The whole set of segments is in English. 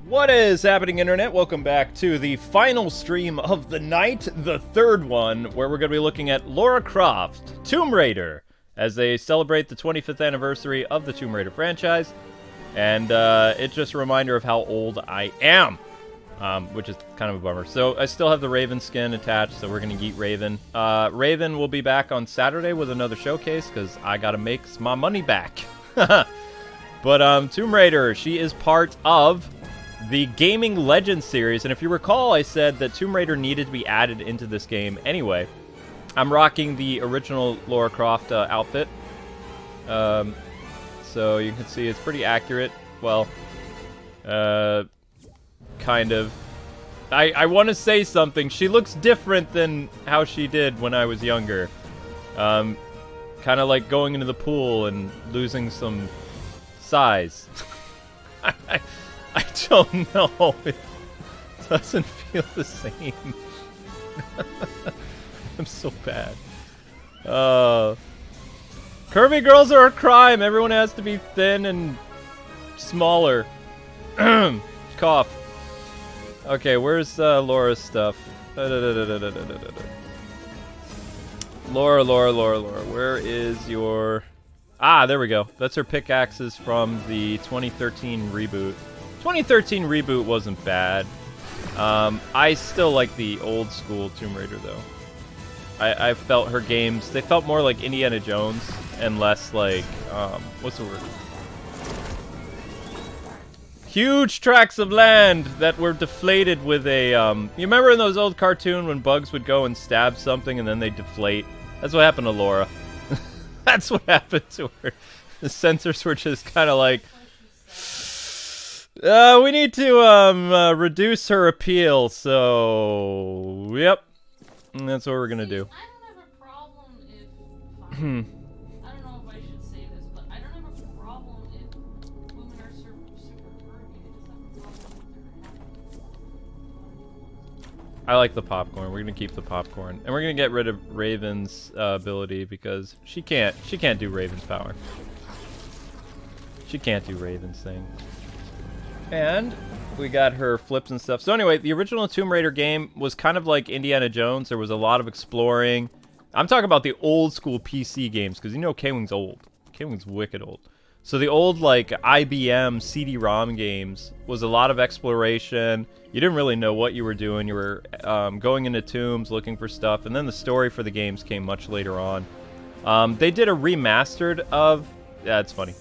What is happening, Internet? Welcome back to the final stream of the night, the third one, where we're going to be looking at Lara Croft, Tomb Raider, as they celebrate the 25th anniversary of the Tomb Raider franchise. And it's just a reminder of how old I am, which is kind of a bummer. So I still have the Raven skin attached, so we're going to eat Raven. Raven will be back on Saturday with another showcase, because I got to make my money back. But Tomb Raider, she is part of the Gaming Legends series, and if you recall, I said that Tomb Raider needed to be added into this game anyway. I'm rocking the original Lara Croft outfit, so you can see it's pretty accurate. Well, kind of. I want to say something. She looks different than how she did when I was younger. Kind of like going into the pool and losing some size. I don't know. It doesn't feel the same. I'm so bad. Curvy girls are a crime. Everyone has to be thin and smaller. Cough. Okay, where's Laura's stuff? Lara. Where is your... Ah, there we go. That's her pickaxes from the 2013 reboot. 2013 reboot wasn't bad. I still like the old school Tomb Raider, though. I felt her games, they felt more like Indiana Jones and less like, what's the word? Huge tracts of land that were deflated with a, you remember in those old cartoons when bugs would go and stab something and then they deflate? That's what happened to Lara. That's what happened to her. The sensors were just kind of like, we need to reduce her appeal, so yep, and that's what we're gonna do. I don't have a problem if I don't know if I should say this, but I don't have a problem if women are super curvy. I just have a problem if they're I like the popcorn. We're gonna keep the popcorn, and we're gonna get rid of Raven's ability because she can't do Raven's power. She can't do Raven's thing. And we got her flips and stuff. So anyway, the original Tomb Raider game was kind of like Indiana Jones. There was a lot of exploring. I'm talking about the old school PC games, because you know K-Wing's old. K-Wing's wicked old. So the old, like, IBM CD-ROM games was a lot of exploration. You didn't really know what you were doing. You were going into tombs, looking for stuff. And then the story for the games came much later on. They did a remastered of... Yeah, it's funny.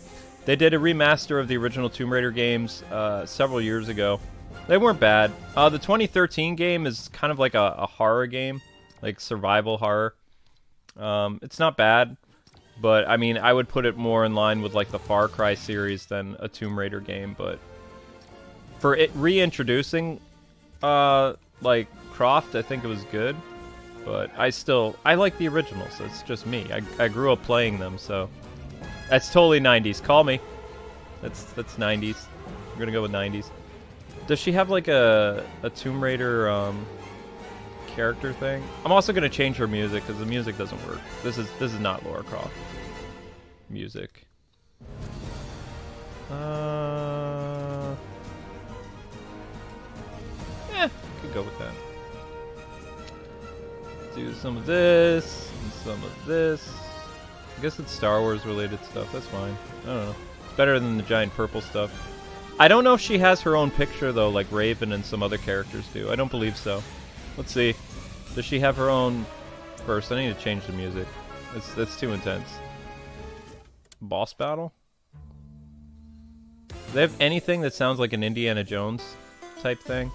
They did a remaster of the original Tomb Raider games several years ago. They weren't bad. The 2013 game is kind of like a horror game, like survival horror. It's not bad, but I mean, I would put it more in line with like the Far Cry series than a Tomb Raider game. But for it reintroducing like Croft, I think it was good. But I like the originals. So it's just me. I grew up playing them, so. That's totally 90s. Call me. That's 90s. We're gonna go with 90s. Does she have like a Tomb Raider character thing? I'm also gonna change her music because the music doesn't work. This is not Lara Croft music. Could go with that. Do some of this and some of this. I guess it's Star Wars related stuff. That's fine. I don't know. It's better than the giant purple stuff. I don't know if she has her own picture though, like Raven and some other characters do. I don't believe so. Let's see. Does she have her own first? I need to change the music. That's too intense. Boss battle? Do they have anything that sounds like an Indiana Jones type thing?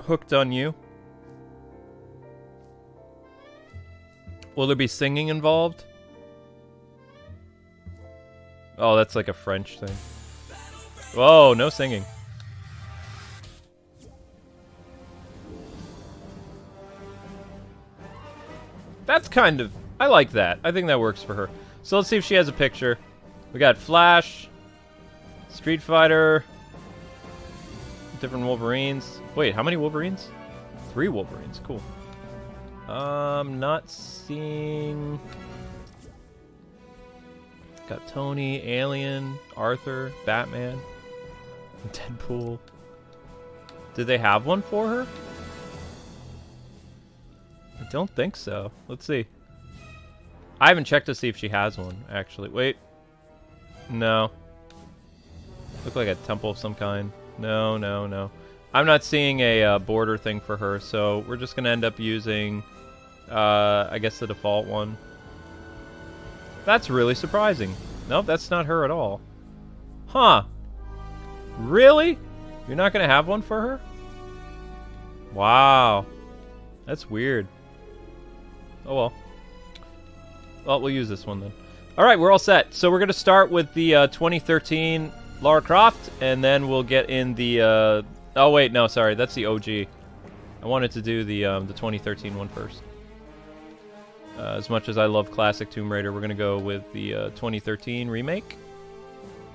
Hooked on you? Will there be singing involved? Oh, that's like a French thing. Whoa, no singing. That's kind of... I like that. I think that works for her. So let's see if she has a picture. We got Flash, Street Fighter, different Wolverines. Wait, how many Wolverines? 3 Wolverines. Cool. Not seeing... Got Tony, Alien, Arthur, Batman, Deadpool. Did they have one for her? I don't think so. Let's see. I haven't checked to see if she has one, actually. Wait. No. Look like a temple of some kind. No, no, no. I'm not seeing a border thing for her, so we're just going to end up using, I guess, the default one. That's really surprising. Nope, that's not her at all. Huh. Really? You're not going to have one for her? Wow. That's weird. Oh well. Well, we'll use this one then. Alright, we're all set. So we're going to start with the 2013 Lara Croft, and then we'll get in the... oh wait, no, sorry, that's the OG. I wanted to do the 2013 one first. As much as I love classic Tomb Raider, we're going to go with the 2013 remake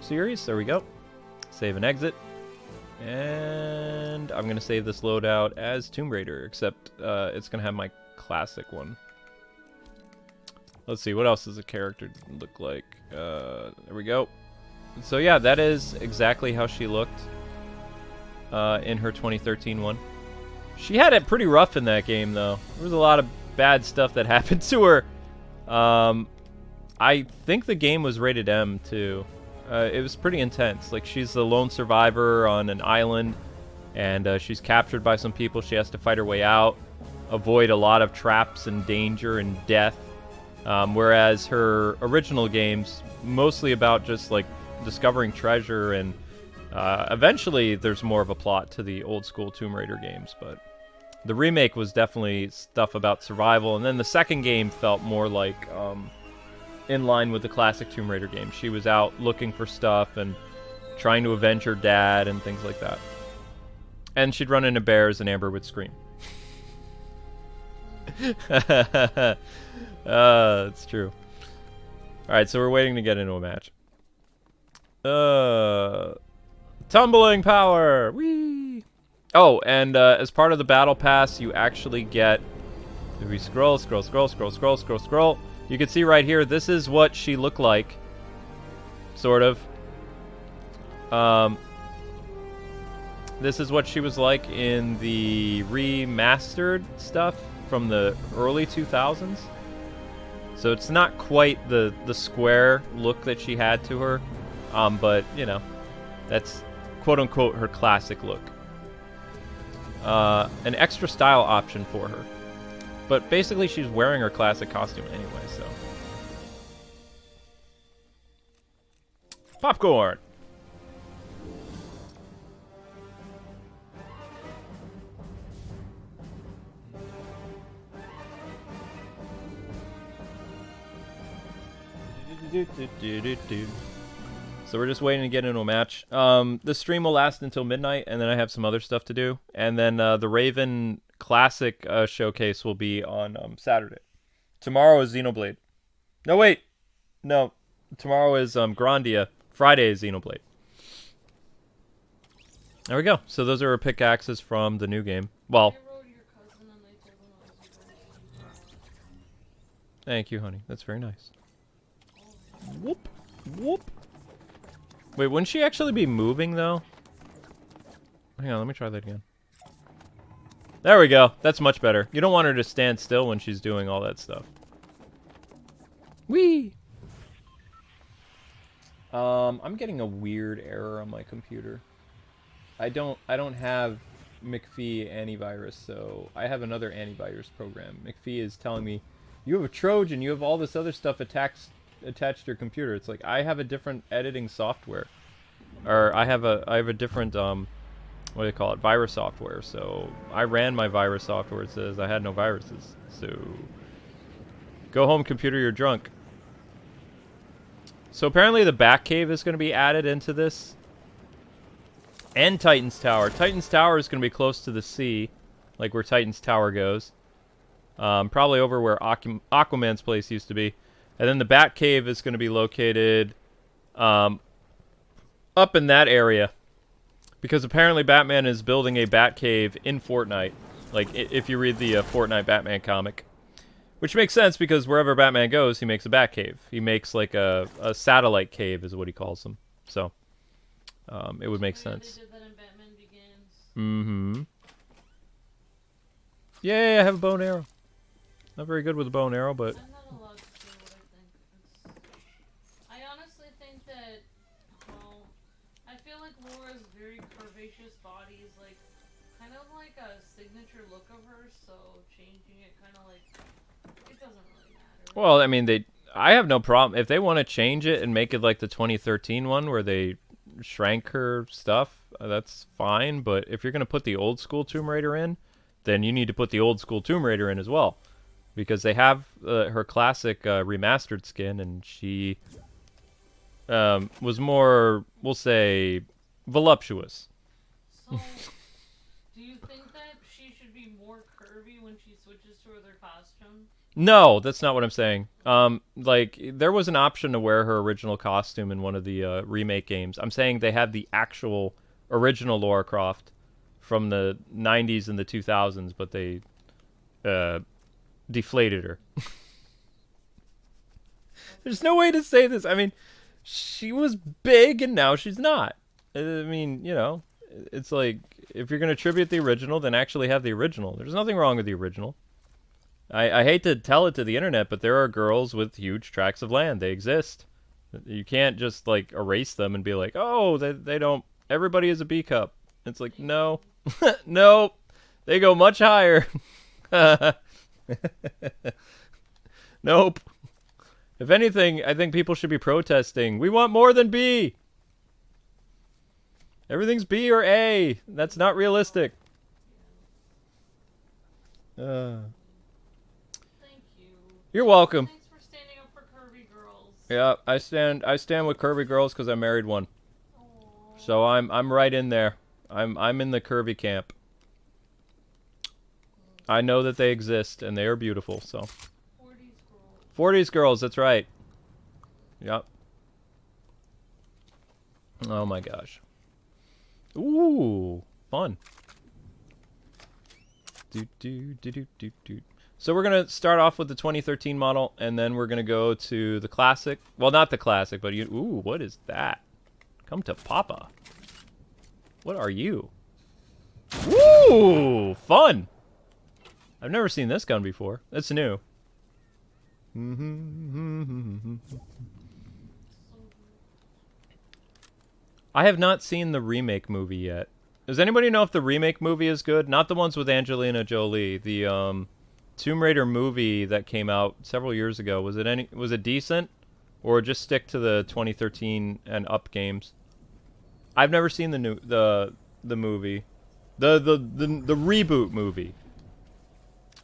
series. There we go. Save and exit. And I'm going to save this loadout as Tomb Raider, except it's going to have my classic one. Let's see, what else does a character look like? There we go. So yeah, that is exactly how she looked in her 2013 one. She had it pretty rough in that game, though. There was a lot of bad stuff that happened to her. I think the game was rated M, too. It was pretty intense. Like, she's the lone survivor on an island, and she's captured by some people. She has to fight her way out, avoid a lot of traps and danger and death. Whereas her original games, mostly about just, like, discovering treasure, and eventually there's more of a plot to the old school Tomb Raider games, but the remake was definitely stuff about survival, and then the second game felt more like in line with the classic Tomb Raider game. She was out looking for stuff and trying to avenge her dad and things like that. And she'd run into bears and Amber would scream. It's true. Alright, so we're waiting to get into a match. Tumbling power! Whee! Oh, and as part of the battle pass, you actually get... If we scroll, you can see right here, this is what she looked like. Sort of. This is what she was like in the remastered stuff from the early 2000s. So it's not quite the square look that she had to her. But, you know, that's quote-unquote her classic look. An extra style option for her. But basically she's wearing her classic costume anyway, so. Popcorn! So we're just waiting to get into a match. The stream will last until midnight, and then I have some other stuff to do. And then the Raven Classic showcase will be on Saturday. Tomorrow is Xenoblade. No, wait. No. Tomorrow is Grandia. Friday is Xenoblade. There we go. So those are our pickaxes from the new game. Well. Thank you, honey. That's very nice. Whoop. Whoop. Wait, wouldn't she actually be moving, though? Hang on, let me try that again. There we go. That's much better. You don't want her to stand still when she's doing all that stuff. Whee! I'm getting a weird error on my computer. I don't have McPhee antivirus, so I have another antivirus program. McPhee is telling me, you have a Trojan, you have all this other stuff attached to your computer. It's like, I have a different editing software, or I have a different what do you call it, virus software. So I ran my virus software. It says I had no viruses. So go home, computer, you're drunk. So apparently the Batcave is going to be added into this, and Titan's Tower. Titan's Tower is going to be close to the sea, like where Titan's Tower goes. Probably over where Aquaman's place used to be. And then the Batcave is going to be located up in that area. Because apparently Batman is building a Batcave in Fortnite. Like, if you read the Fortnite Batman comic. Which makes sense because wherever Batman goes, he makes a bat cave. He makes like a satellite cave is what he calls them. So it would make sense. They did that in Batman Begins. Mm-hmm. Yay, I have a bow and arrow. Not very good with a bow and arrow, but... I'm not allowed to say what I think. I honestly think that, well, I feel like Laura's very curvaceous body is like, kind of like a signature look of hers, so changing it kind of like, it doesn't really matter. Well, I mean, I have no problem. If they want to change it and make it like the 2013 one where they shrank her stuff, that's fine. But if you're going to put the old school Tomb Raider in, then you need to put the old school Tomb Raider in as well. Because they have her classic remastered skin, and she was more, we'll say, voluptuous. So, do you think that she should be more curvy when she switches to her costume? No, that's not what I'm saying. Like, there was an option to wear her original costume in one of the remake games. I'm saying they had the actual original Lara Croft from the 90s and the 2000s, but they deflated her. There's no way to say this. I mean, she was big and now she's not. I mean, you know, it's like, if you're going to tribute the original, then actually have the original. There's nothing wrong with the original. I hate to tell it to the internet, but there are girls with huge tracts of land. They exist. You can't just, like, erase them and be like, oh, they don't, everybody is a B cup. It's like, no. No. They go much higher. Nope. If anything, I think people should be protesting. We want more than B. Everything's B or A. That's not realistic. Thank you. You're welcome. Thanks for standing up for curvy girls. Yeah, I stand with curvy girls because I married one. Aww. So I'm right in there. I'm in the curvy camp. I know that they exist and they are beautiful. So 40s girls. 40s girls, that's right. Yep. Oh my gosh. Ooh, fun. So we're gonna start off with the 2013 model, and then we're gonna go to the classic. Well, not the classic, but you. Ooh, what is that? Come to Papa. What are you? Ooh, fun. I've never seen this gun before. It's new. I have not seen the remake movie yet. Does anybody know if the remake movie is good? Not the ones with Angelina Jolie. The Tomb Raider movie that came out several years ago. Was it decent, or just stick to the 2013 and up games? I've never seen the movie, the reboot movie.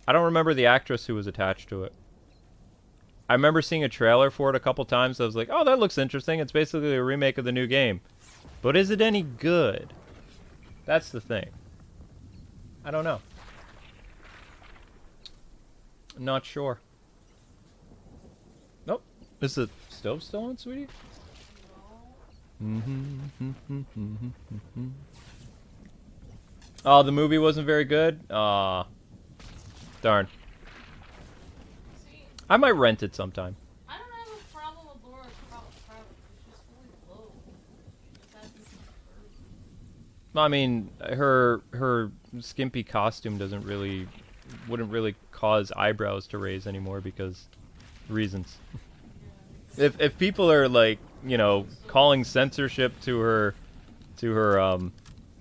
I don't remember the actress who was attached to it. I remember seeing a trailer for it a couple times. I was like, oh, that looks interesting. It's basically a remake of the new game. But is it any good? That's the thing. I don't know. I'm not sure. Nope. Is the stove still on, sweetie? Oh, the movie wasn't very good? Aw. Darn. See, I might rent it sometime. I don't have a problem with Laura Croft. She's just fully clothed. She just hasn't been curvy. I mean, her skimpy costume wouldn't really cause eyebrows to raise anymore because reasons. If people are like, you know, calling censorship to her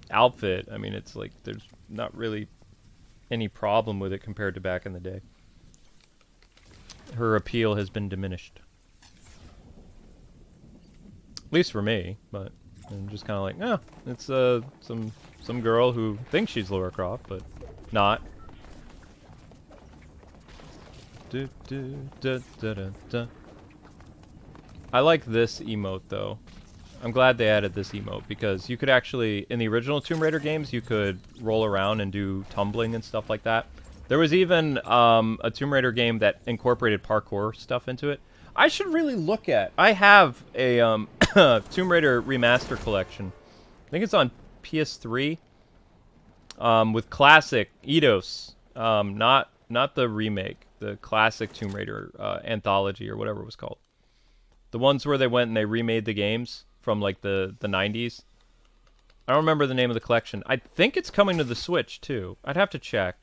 outfit, I mean, it's like there's not really any problem with it compared to back in the day. Her appeal has been diminished. At least for me, but I'm just kind of like, oh, it's some girl who thinks she's Lara Croft, but not. I like this emote though. I'm glad they added this emote because you could actually, in the original Tomb Raider games, you could roll around and do tumbling and stuff like that. There was even a Tomb Raider game that incorporated parkour stuff into it. I should really look at. I have a Tomb Raider remaster collection. I think it's on PS3 with classic Eidos, not the remake. the classic Tomb Raider anthology or whatever it was called. The ones where they went and they remade the games from like the 90s. I don't remember the name of the collection. I think it's coming to the Switch too. I'd have to check.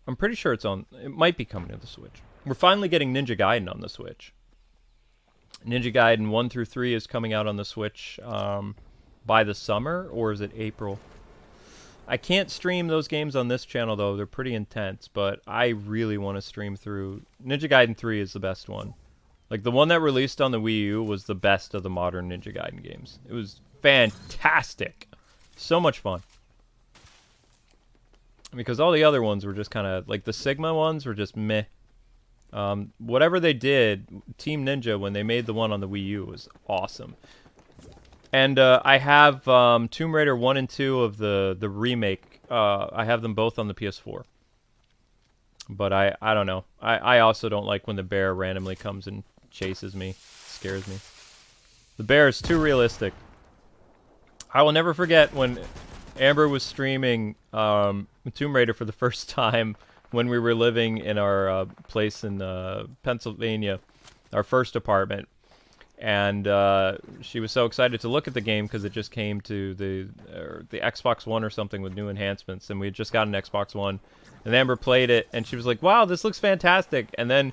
I'm pretty sure it might be coming to the Switch. We're finally getting Ninja Gaiden on the Switch. Ninja Gaiden 1 through 3 is coming out on the Switch by the summer, or is it April? I can't stream those games on this channel, though. They're pretty intense, but I really want to stream through. Ninja Gaiden 3 is the best one. Like, the one that released on the Wii U was the best of the modern Ninja Gaiden games. It was fantastic. So much fun. Because all the other ones were just kind of, like, the Sigma ones were just meh. Whatever they did, Team Ninja, when they made the one on the Wii U, was awesome. And I have Tomb Raider 1 and 2 of the remake. I have them both on the PS4. But I don't know. I also don't like when the bear randomly comes and chases me. It scares me. The bear is too realistic. I will never forget when Amber was streaming Tomb Raider for the first time when we were living in our place in Pennsylvania, our first apartment. And she was so excited to look at the game because it just came to the Xbox One or something with new enhancements, and we had just got an Xbox One. And Amber played it, and she was like, "Wow, this looks fantastic!" And then,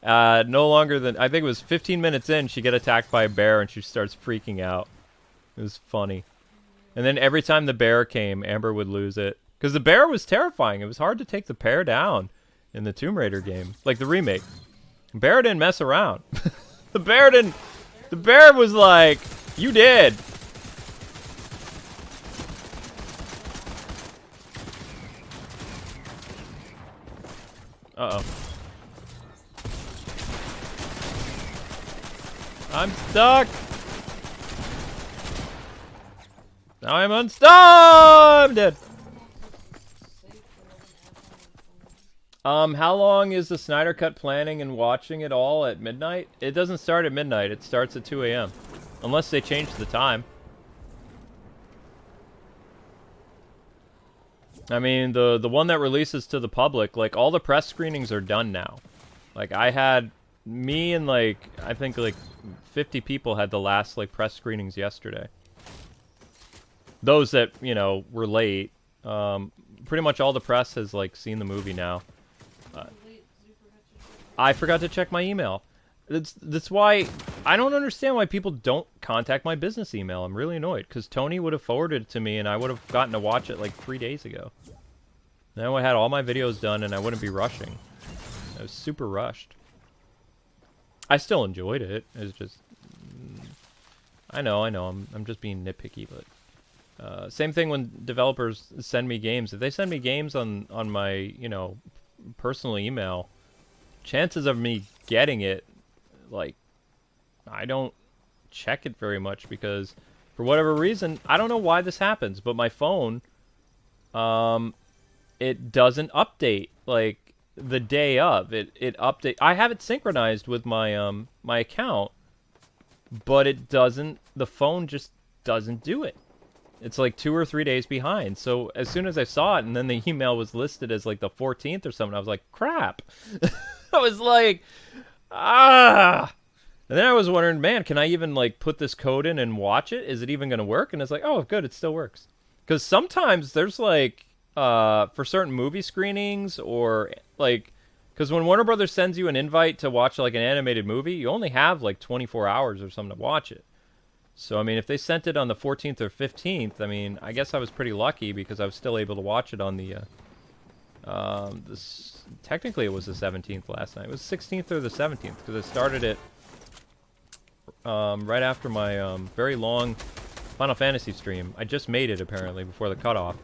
no longer than I think it was 15 minutes in, she got attacked by a bear, and she starts freaking out. It was funny. And then every time the bear came, Amber would lose it because the bear was terrifying. It was hard to take the bear down in the Tomb Raider game, like the remake. Bear didn't mess around. The bear didn't. The bear was like, "You did." Uh-oh. I'm stuck. Now I'm unstuck. I'm dead. How long is the Snyder Cut planning and watching it all at midnight? It doesn't start at midnight. It starts at 2 a.m. Unless they change the time. I mean, the one that releases to the public, like, all the press screenings are done now. Like, I had... Me and, like, I think, like, 50 people had the last, like, press screenings yesterday. Those that, you know, were late. Pretty much all the press has, like, seen the movie now. I forgot to check my email. That's why I don't understand why people don't contact my business email. I'm really annoyed because Tony would have forwarded it to me and I would have gotten to watch it like 3 days ago. Now I had all my videos done and I wouldn't be rushing. I was super rushed. I still enjoyed it. It's just I know. I'm just being nitpicky, but same thing when developers send me games. If they send me games on my, you know, personal email, chances of me getting it, like, I don't check it very much because for whatever reason, I don't know why this happens, but my phone, it doesn't update like the day of. It update. I have it synchronized with my my account, but it doesn't. The phone just doesn't do it. It's like 2 or 3 days behind. So as soon as I saw it, and then the email was listed as like the 14th or something, I was like, crap. I was like, ah. And then I was wondering, man, can I even like put this code in and watch it? Is it even going to work? And it's like, oh, good, it still works. Because sometimes there's like, for certain movie screenings or like, because when Warner Brothers sends you an invite to watch like an animated movie, you only have like 24 hours or something to watch it. So, I mean, if they sent it on the 14th or 15th, I mean, I guess I was pretty lucky because I was still able to watch it on the, technically it was the 17th last night. It was the 16th or the 17th because I started it right after my very long Final Fantasy stream. I just made it, apparently, before the cutoff.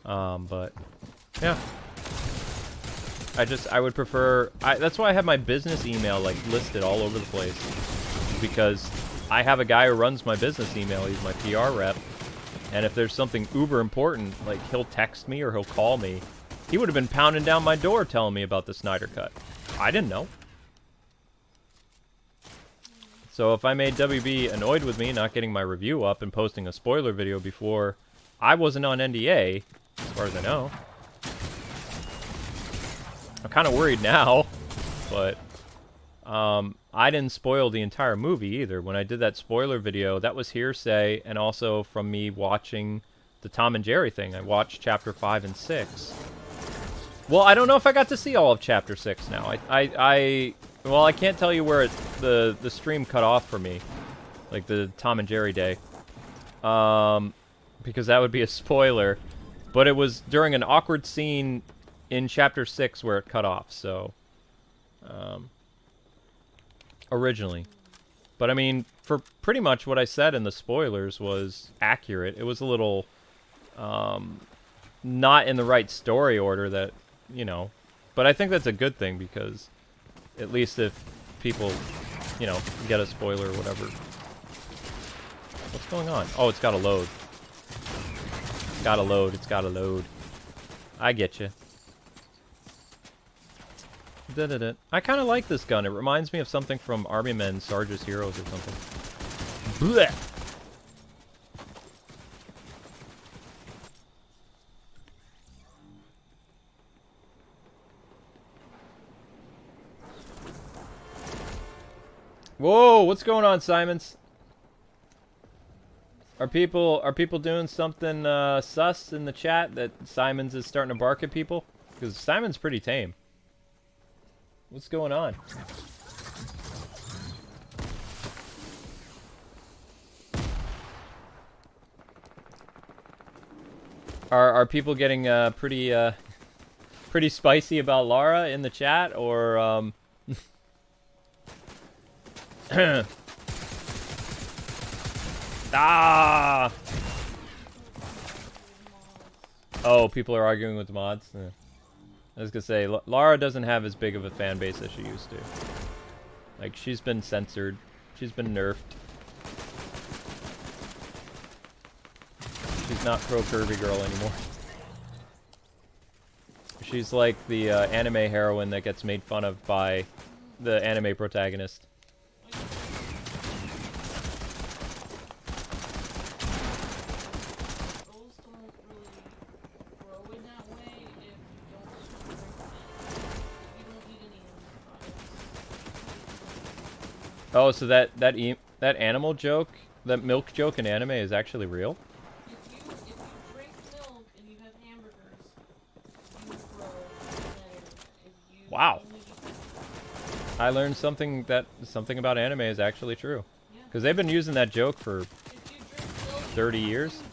But, yeah. I would prefer... that's why I have my business email, like, listed all over the place. Because... I have a guy who runs my business email. He's my PR rep. And if there's something uber important, like he'll text me or he'll call me. He would have been pounding down my door telling me about the Snyder Cut. I didn't know. So if I made WB annoyed with me not getting my review up and posting a spoiler video before I wasn't on NDA, as far as I know, I'm kind of worried now, but I didn't spoil the entire movie either. When I did that spoiler video, that was hearsay, and also from me watching the Tom and Jerry thing. I watched Chapter 5 and 6. Well, I don't know if I got to see all of Chapter 6 now. Well, I can't tell you where the stream cut off for me, like the Tom and Jerry day, because that would be a spoiler. But it was during an awkward scene in Chapter 6 where it cut off, so... originally. But I mean, for pretty much what I said in the spoilers was accurate. It was a little, not in the right story order that, you know... But I think that's a good thing, because at least if people, you know, get a spoiler or whatever... What's going on? Oh, it's gotta load. It's gotta load, it's gotta load. I get you. I kind of like this gun. It reminds me of something from Army Men, Sarge's Heroes or something. Blech! Whoa, what's going on, Simons? Are people doing something sus in the chat that Simons is starting to bark at people? Because Simon's pretty tame. What's going on? Are people getting pretty spicy about Lara in the chat, or ah! Oh, people are arguing with the mods. Yeah. I was gonna say, Lara doesn't have as big of a fan base as she used to. Like, she's been censored. She's been nerfed. She's not pro curvy girl anymore. She's like the anime heroine that gets made fun of by the anime protagonist. Oh, so that animal joke, that milk joke in anime is actually real? If you drink milk and you have hamburgers, you grow better. If you Wow. only eat I learned something about anime is actually true. Because they've been using that joke for 30 years.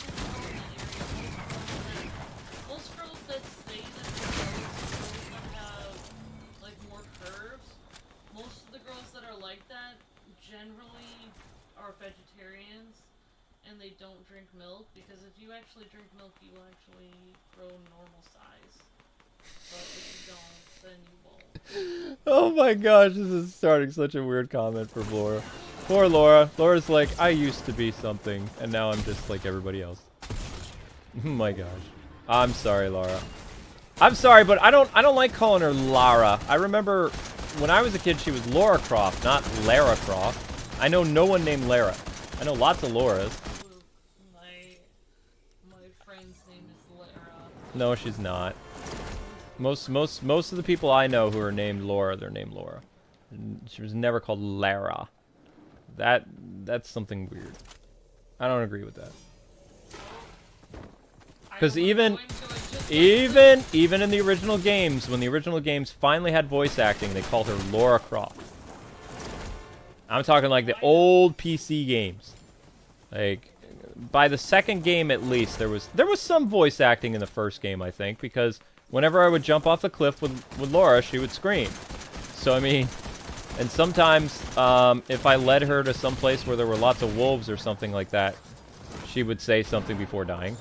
most girls that say that they're girls that have like more curves, most of the girls that are like that generally are vegetarians and they don't drink milk, because if you actually drink milk you will actually grow normal size. But if you don't, then you won't. Oh my gosh, this is starting such a weird comment for Laura. Poor Laura. Laura's like, I used to be something, and now I'm just like everybody else. Oh my gosh. I'm sorry, Laura. I'm sorry, but I don't like calling her Lara. I remember when I was a kid, she was Lara Croft, not Lara Croft. I know no one named Lara. I know lots of Lauras. My friend's name is Lara. No, she's not. Most of the people I know who are named Laura, they're named Laura. She was never called Lara. That's something weird. I don't agree with that. Because even in the original games, when the original games finally had voice acting, they called her Lara Croft. I'm talking like the old PC games. Like, by the second game at least, there was some voice acting in the first game, I think, because whenever I would jump off the cliff with Laura, she would scream. So, I mean, and sometimes, if I led her to some place where there were lots of wolves or something like that, she would say something before dying.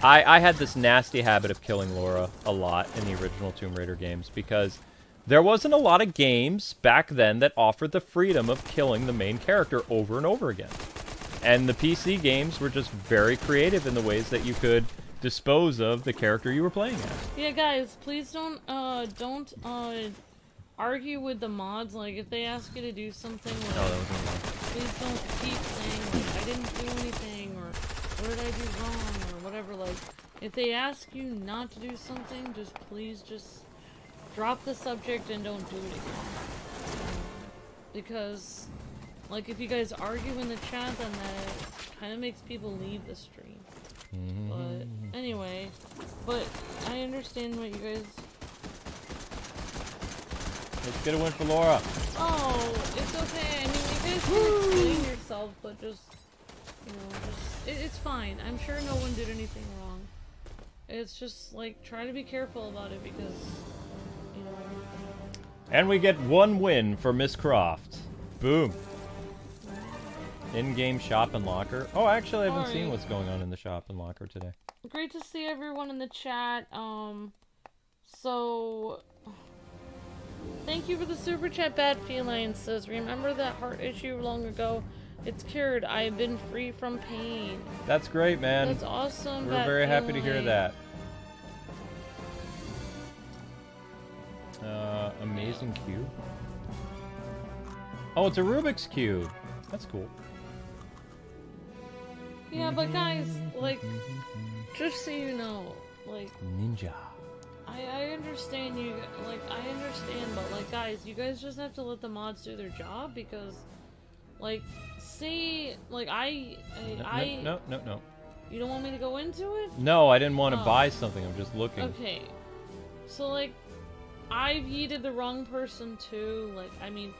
I had this nasty habit of killing Laura a lot in the original Tomb Raider games, because there wasn't a lot of games back then that offered the freedom of killing the main character over and over again. And the PC games were just very creative in the ways that you could dispose of the character you were playing as. Yeah, guys, please don't argue with the mods. Like, if they ask you to do something, like, No, that wasn't wrong. please don't keep saying, like, I didn't do anything, or what did I do wrong, or whatever. Like, if they ask you not to do something, just please just drop the subject and don't do it again. Because, like, if you guys argue in the chat, then that kind of makes people leave the stream. But anyway, but I understand what you guys. Let's get a win for Laura. Oh, it's okay. I mean, you guys can explain yourself, but just, you know, it's fine. I'm sure no one did anything wrong. It's just, like, try to be careful about it because, you know. And we get 1 win for Miss Croft. Boom. In-game shop and locker. Oh, actually, I haven't seen what's going on in the shop and locker today. Great to see everyone in the chat. So... Thank you for the super chat, Bad Feline says, remember that heart issue long ago? It's cured. I've been free from pain. That's great, man. That's awesome. We're very happy to hear that. Amazing cube. Oh, it's a Rubik's Cube. That's cool. Yeah, but guys, like, just so you know, like... Ninja. I understand you, like, I understand, but, like, guys, you guys just have to let the mods do their job, because, like, say, like, No. You don't want me to go into it? No, I didn't want to buy something, I'm just looking. Okay. So, like, I've yeeted the wrong person, too, like, I mean,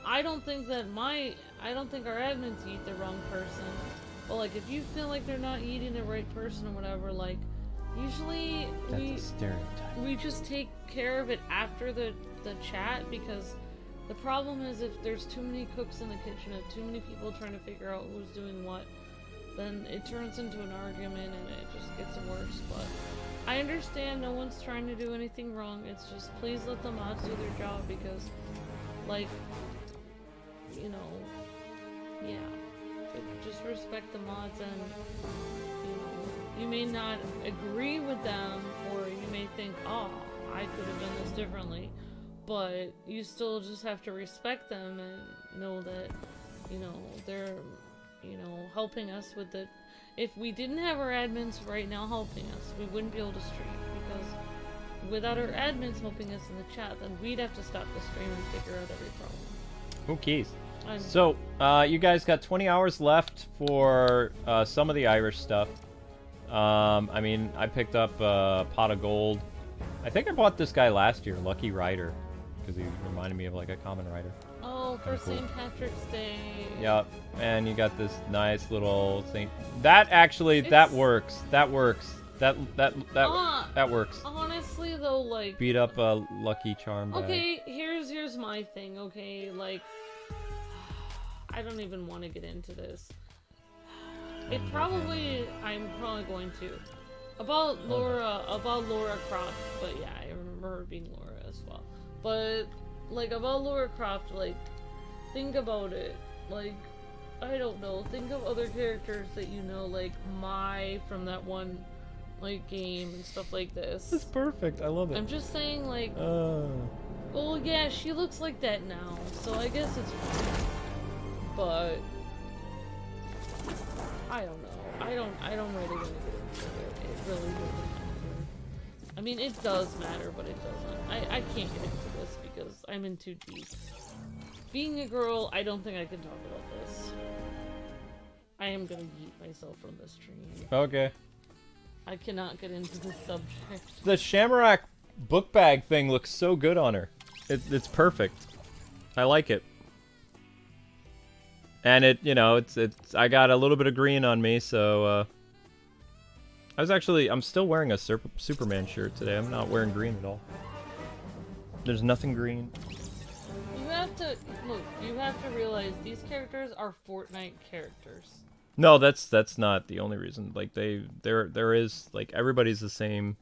I don't think our admins yeet the wrong person, but, like, if you feel like they're not yeeting the right person or whatever, like, usually That's a stereotype. we just take care of it after the chat, because the problem is if there's too many cooks in the kitchen and too many people trying to figure out who's doing what, then it turns into an argument and it just gets worse. But I understand no one's trying to do anything wrong, it's just please let the mods do their job, because, like, you know, yeah, just respect the mods, and, you know, you may not agree with them, or you may think, oh, I could have done this differently, but you still just have to respect them and know that, you know, they're, you know, helping us with the... If we didn't have our admins right now helping us, we wouldn't be able to stream, because without our admins helping us in the chat, then we'd have to stop the stream and figure out every problem. Who keys? So, you guys got 20 hours left for some of the Irish stuff. I mean, I picked up a pot of gold. I think I bought this guy last year, Lucky Rider, because he reminded me of like a common rider. Oh, for cool. St. Patrick's Day. Yep, and you got this nice little thing. That actually, that works. That works. That works. Honestly, though, like... Beat up a Lucky Charm bag. Okay, here's my thing, okay? Like, I don't even want to get into this. I'm probably going to. About Lara Croft, but yeah, I remember her being Laura as well. But, like, about Lara Croft, like, think about it. Like, I don't know, think of other characters that you know, like Mai from that one, like, game and stuff like this. It's perfect, I love it. I'm just saying, like, well, yeah, she looks like that now, so I guess it's fine. But I don't know. I don't really want to get into it. It really doesn't matter. I mean, it does matter, but it doesn't. I can't get into this because I'm in too deep. Being a girl, I don't think I can talk about this. I am gonna yeet myself from this stream. Okay. I cannot get into this subject. The Shamrock book bag thing looks so good on her. It's perfect. I like it. And it, you know, I got a little bit of green on me, so, I'm still wearing a Superman shirt today. I'm not wearing green at all. There's nothing green. You have to realize these characters are Fortnite characters. No, that's not the only reason. Like, there is, like, everybody's the same.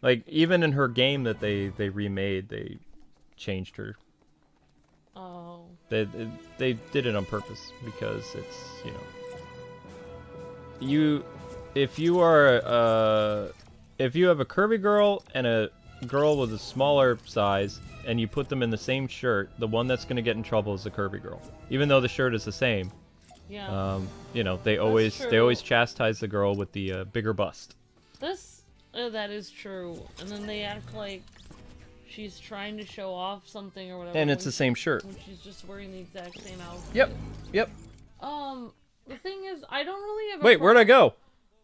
Like, even in her game that they remade, they changed her. Oh. They did it on purpose because it's, you know, if you have a curvy girl and a girl with a smaller size and you put them in the same shirt, the one that's going to get in trouble is the curvy girl, even though the shirt is the same. Yeah. You know, they always chastise the girl with the bigger bust. That is true. And then they act like she's trying to show off something or whatever. And it's the same shirt. When she's just wearing the exact same outfit. Yep. The thing is, I don't really have. Wait, where'd I go?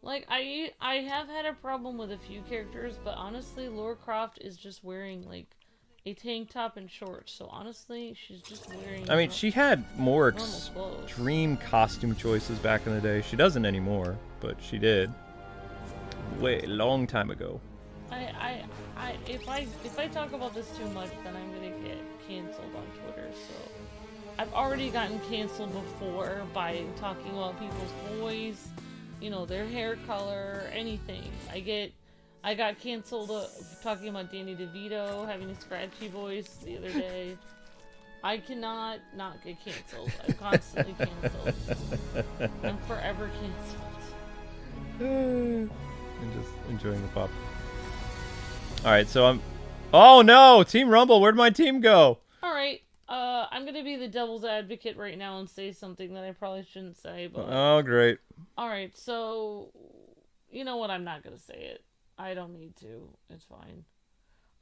Like I have had a problem with a few characters, but honestly, Lara Croft is just wearing like a tank top and shorts. So honestly, she's just wearing. I mean, she had more clothes. extreme costume choices back in the day. She doesn't anymore, but she did. Way long time ago. If I talk about this too much, then I'm gonna get canceled on Twitter. So I've already gotten canceled before by talking about people's voice, you know, their hair color, anything. I got canceled talking about Danny DeVito having a scratchy voice the other day. I cannot not get canceled. I'm constantly canceled. I'm forever canceled. I'm just enjoying the pop. Alright, so I'm... Oh no! Team Rumble, where'd my team go? Alright, I'm gonna be the devil's advocate right now and say something that I probably shouldn't say, but... Oh, great. Alright, so... You know what, I'm not gonna say it. I don't need to. It's fine.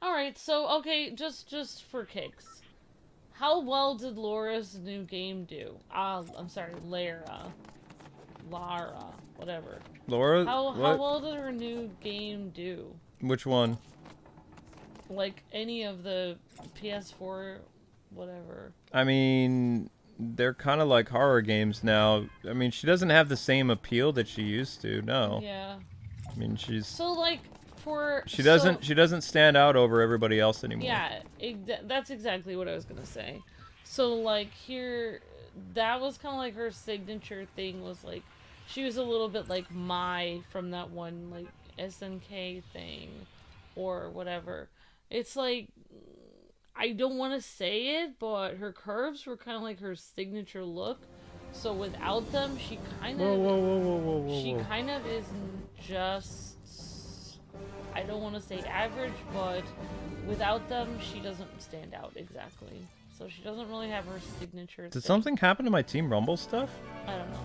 Alright, so, okay, just for kicks. How well did Laura's new game do? I'm sorry, Lara, whatever. Laura? How well did her new game do? Which one? Like any of the PS4, whatever. I mean, they're kind of like horror games now. I mean, she doesn't have the same appeal that she used to. No. Yeah. I mean, she's... So like for... She doesn't stand out over everybody else anymore. Yeah, that's exactly what I was gonna say. So like here, that was kind of like her signature thing was like, she was a little bit like Mai from that one like SNK thing or whatever. It's like, I don't want to say it, but her curves were kind of like her signature look. So without them, she kind of kind of is just, I don't want to say average, but without them, she doesn't stand out exactly. So she doesn't really have her signature Did thing. something happen to my Team Rumble stuff? I don't know.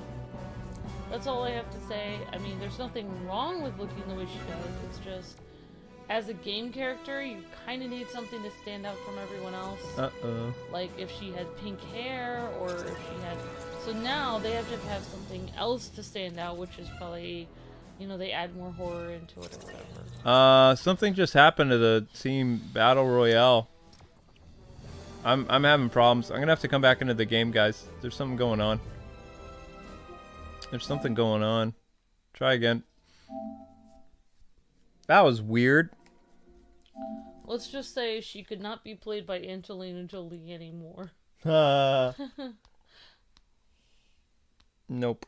That's all I have to say. I mean, there's nothing wrong with looking the way she does. It's just, as a game character, you kind of need something to stand out from everyone else. Uh-oh. Like if she had pink hair, or if she had... So now they have to have something else to stand out, which is probably, you know, they add more horror into it or whatever. Something just happened to the Team Battle Royale. I'm having problems. I'm gonna have to come back into the game, guys. There's something going on. There's something going on. Try again. That was weird. Let's just say she could not be played by Angelina Jolie anymore. Nope.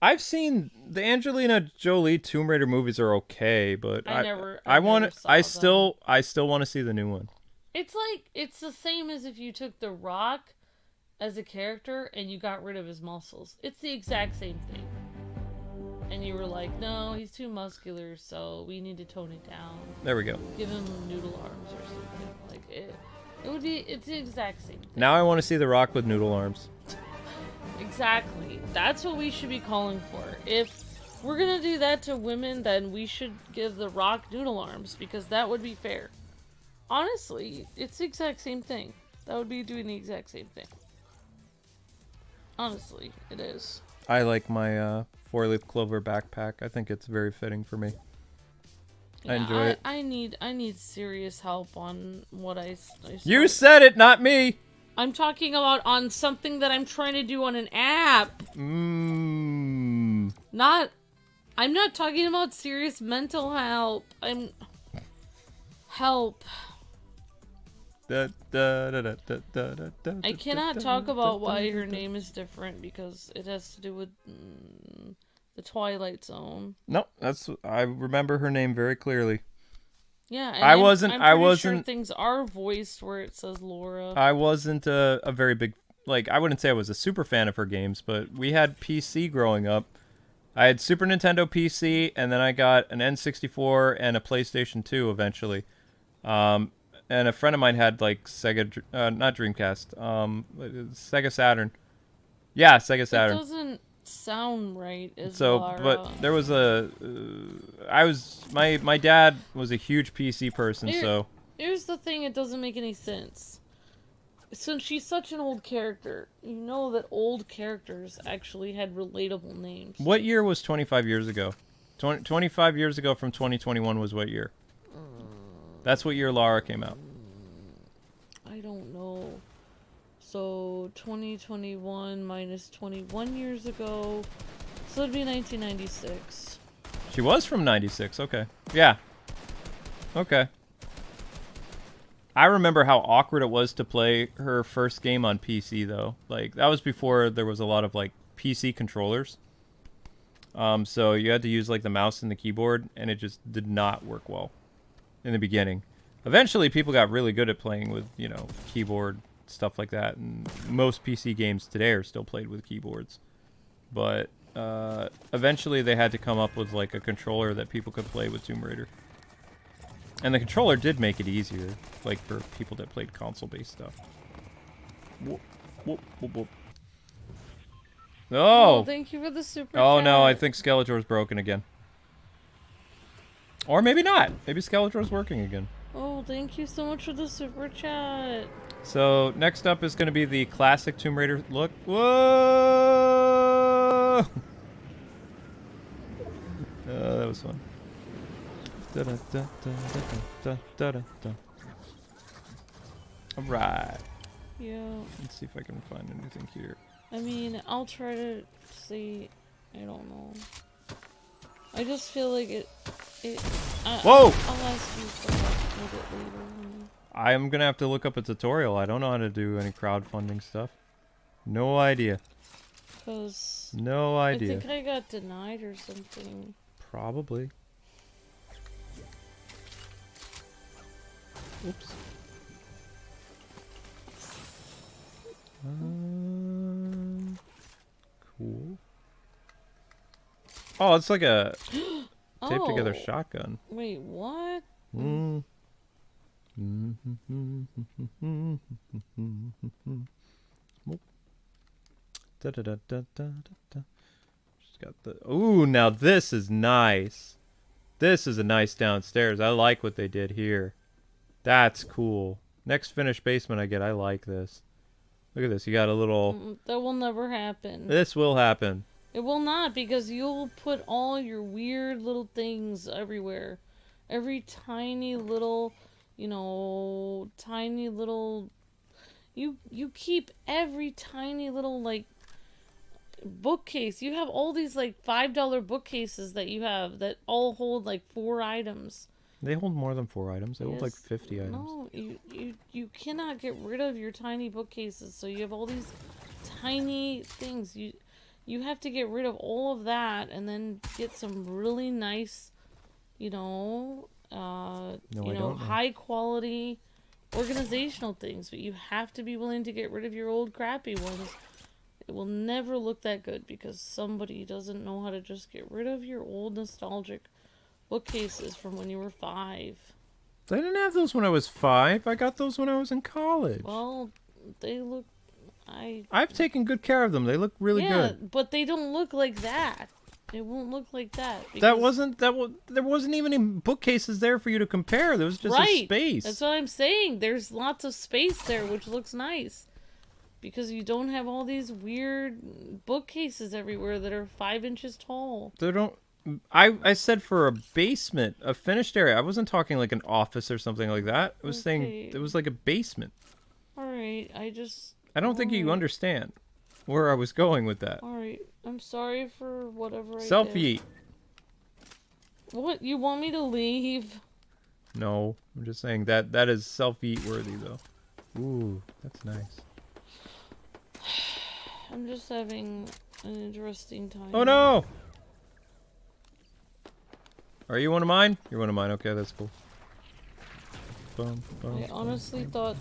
I've seen the Angelina Jolie Tomb Raider movies are okay, but I still want to see the new one. It's like, it's the same as if you took The Rock as a character and you got rid of his muscles. It's the exact same thing. And you were like, no, he's too muscular, so we need to tone it down. There we go. Give him noodle arms or something. Like, it's the exact same thing. Now I want to see The Rock with noodle arms. Exactly. That's what we should be calling for. If we're gonna do that to women, then we should give The Rock noodle arms, because that would be fair. Honestly, it's the exact same thing. That would be doing the exact same thing. Honestly, it is. I like my four-leaf clover backpack. I think it's very fitting for me. Yeah, I enjoy it. I need serious help on what I You said it, not me! I'm talking about on something that I'm trying to do on an app. I'm not talking about serious mental help. Help. I cannot talk about why her name is different because it has to do with the Twilight Zone. No, I remember her name very clearly. Yeah, and I'm pretty sure things are voiced where it says Laura. I wasn't a very big, like, I wouldn't say I was a super fan of her games, but we had PC growing up. I had Super Nintendo PC, and then I got an N64 and a PlayStation 2 eventually. And a friend of mine had, like, not Dreamcast, Sega Saturn. Yeah, Sega Saturn. sound right. Is So, Lara. but there was a, my dad was a huge PC person, so. Here's the thing, it doesn't make any sense. Since she's such an old character, you know that old characters actually had relatable names. What year was 25 years ago? 25 years ago from 2021 was what year? That's what year Lara came out. I don't know. So, 2021 minus 21 years ago. So it'd be 1996. She was from 96, okay. Yeah. Okay. I remember how awkward it was to play her first game on PC, though. Like, that was before there was a lot of, like, PC controllers. So you had to use, like, the mouse and the keyboard, and it just did not work well in the beginning. Eventually, people got really good at playing with, you know, keyboard, stuff like that, and most PC games today are still played with keyboards. But eventually they had to come up with, like, a controller that people could play with Tomb Raider. And the controller did make it easier, like, for people that played console-based stuff. Whoop, whoop, whoop, whoop. Oh! Thank you for the super Oh, chat. no, I think Skeletor's broken again. Or maybe not. Maybe Skeletor's working again. Oh, thank you so much for the super chat. So, next up is going to be the classic Tomb Raider look. Whoa! That was fun. Alright. Yeah. Let's see if I can find anything here. I mean, I'll try to see. I don't know. I just feel like Whoa! I'll ask you for help a little bit later. I'm gonna have to look up a tutorial. I don't know how to do any crowdfunding stuff. No idea. Cause no idea. I think I got denied or something. Probably. Oops. Cool. Oh, it's like a taped together shotgun. Wait, what? Mm. Da da da da da da. She's got the. Ooh, now this is nice. This is a nice downstairs. I like what they did here. That's cool. Next finished basement I get. I like this. Look at this. You got a little. That will never happen. This will happen. It will not, because you'll put all your weird little things everywhere. Every tiny little, you know, tiny little... You keep every tiny little, like, bookcase. You have all these, like, $5 bookcases that you have that all hold, like, 4 items. They hold more than 4 items. They hold, like, 50 items. No, you cannot get rid of your tiny bookcases, so you have all these tiny things. You have to get rid of all of that and then get some really nice, you know, high quality organizational things. But you have to be willing to get rid of your old crappy ones. It will never look that good because somebody doesn't know how to just get rid of your old nostalgic bookcases from when you were 5. I didn't have those when I was 5. I got those when I was in college. Well, they look... I've taken good care of them. They look really good. Yeah, but they don't look like that. They won't look like that. There wasn't even any bookcases there for you to compare. There was just a space. That's what I'm saying. There's lots of space there, which looks nice. Because you don't have all these weird bookcases everywhere that are 5 inches tall. They don't... I said for a basement, a finished area. I wasn't talking like an office or something like that. I was saying it was like a basement. Alright, I don't think you understand where I was going with that. Alright, I'm sorry for whatever I did. Self-yeet. What? You want me to leave? No, I'm just saying that is self-yeet worthy though. Ooh, that's nice. I'm just having an interesting time. Oh no! Are you one of mine? You're one of mine. Okay, that's cool. I honestly thought...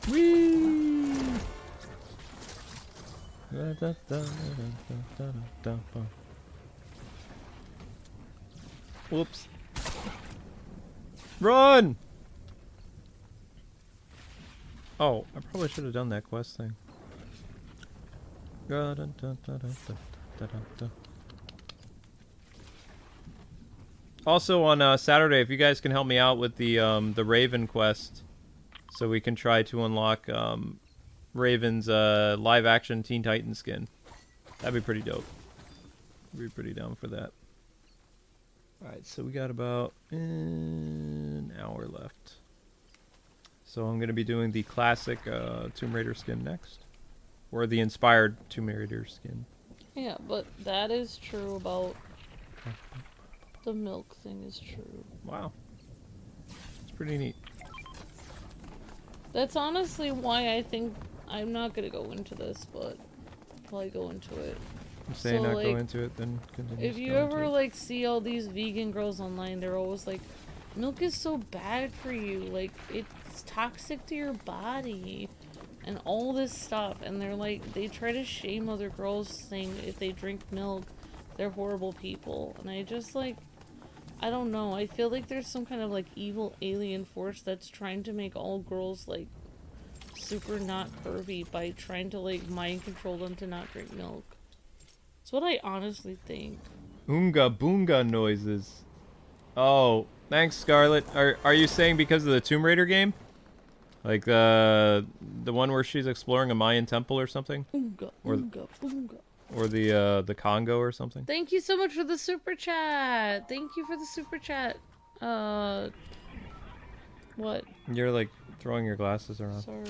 Whee! Whoops. Run! Oh, I probably should have done that quest thing. Also on Saturday, if you guys can help me out with the Raven quest, so we can try to unlock Raven's live action Teen Titans skin. That'd be pretty dope. Be pretty down for that. Alright, so we got about an hour left. So I'm going to be doing the classic Tomb Raider skin next. Or the inspired Tomb Raider skin. Yeah, but that is true about the milk thing is true. Wow. It's pretty neat. That's honestly why I think I'm not going to go into this, but I'll probably go into it. I'm saying So, not like, go into it, then continue. If you ever like see all these vegan girls online, they're always like, milk is so bad for you, like it's toxic to your body and all this stuff, and they're like, they try to shame other girls saying if they drink milk they're horrible people, and I just like, I don't know, I feel like there's some kind of like evil alien force that's trying to make all girls like super not curvy by trying to like mind control them to not drink milk. That's what I honestly think. Oonga boonga noises. Oh, thanks, Scarlet. Are you saying because of the Tomb Raider game? Like the one where she's exploring a Mayan temple or something? Oonga, Or, oonga, boonga. or the Congo or something? Thank you so much for the super chat. Thank you for the super chat. What? You're like throwing your glasses around. Sorry.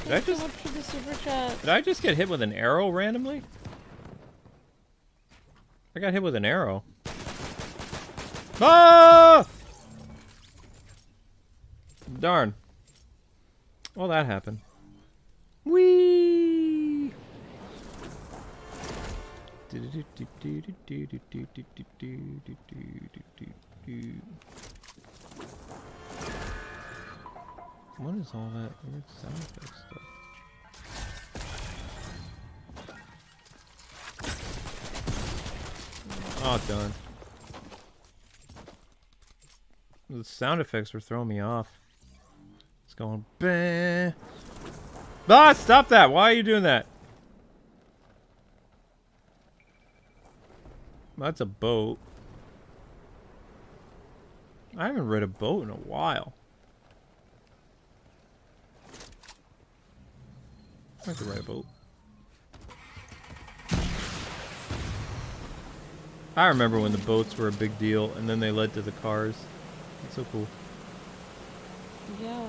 Did I Thank you just so much for the super chat. Did I just get hit with an arrow randomly? I got hit with an arrow. Ah! Darn. Well, that happened. Whee! What is all that weird sound effect stuff? Oh, done. The sound effects were throwing me off. It's going bah. Ah, stop that! Why are you doing that? That's a boat. I haven't read a boat in a while. I could ride a boat. I remember when the boats were a big deal, and then they led to the cars. It's so cool. Yeah.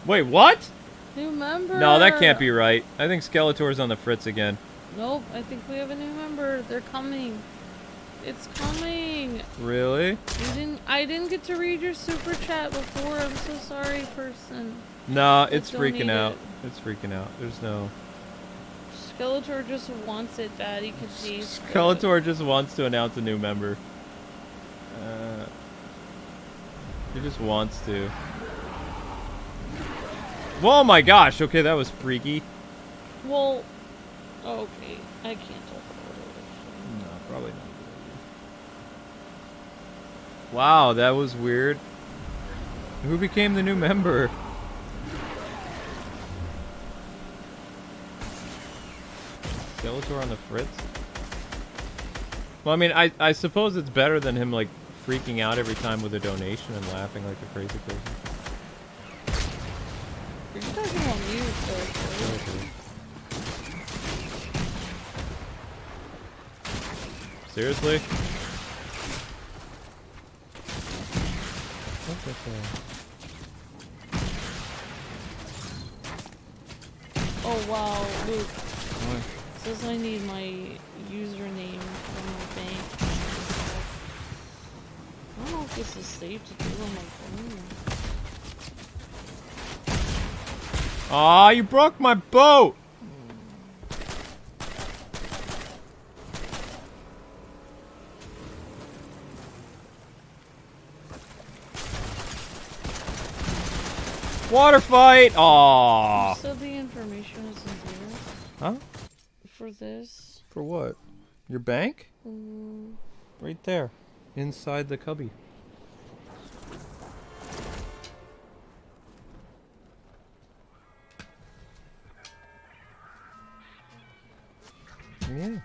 Wait, what? New member. No, that can't be right. I think Skeletor's on the fritz again. Nope, I think we have a new member. They're coming. It's coming. Really? I didn't get to read your super chat before. I'm so sorry, person. No, it's freaking donate out. it. It's freaking out. There's no... Skeletor just wants it bad. He could taste it. Skeletor just wants to announce a new member. He just wants to. Oh my gosh! Okay, that was freaky. Well, okay. I can't talk about it. No, probably not. Wow, that was weird. Who became the new member? Skeletor on the fritz? Well, I mean, I suppose it's better than him, like, freaking out every time with a donation and laughing like a crazy person. You're talking about you, Skeletor. Seriously? What's that? Oh wow, Luke. What? Says I need my username from my bank. I don't know if this is safe to do on my phone. Aw, you broke my boat! Water fight! Aww. You said the information is in here. Huh? For this? For what? Your bank? Mm. Right there. Inside the cubby. Yeah.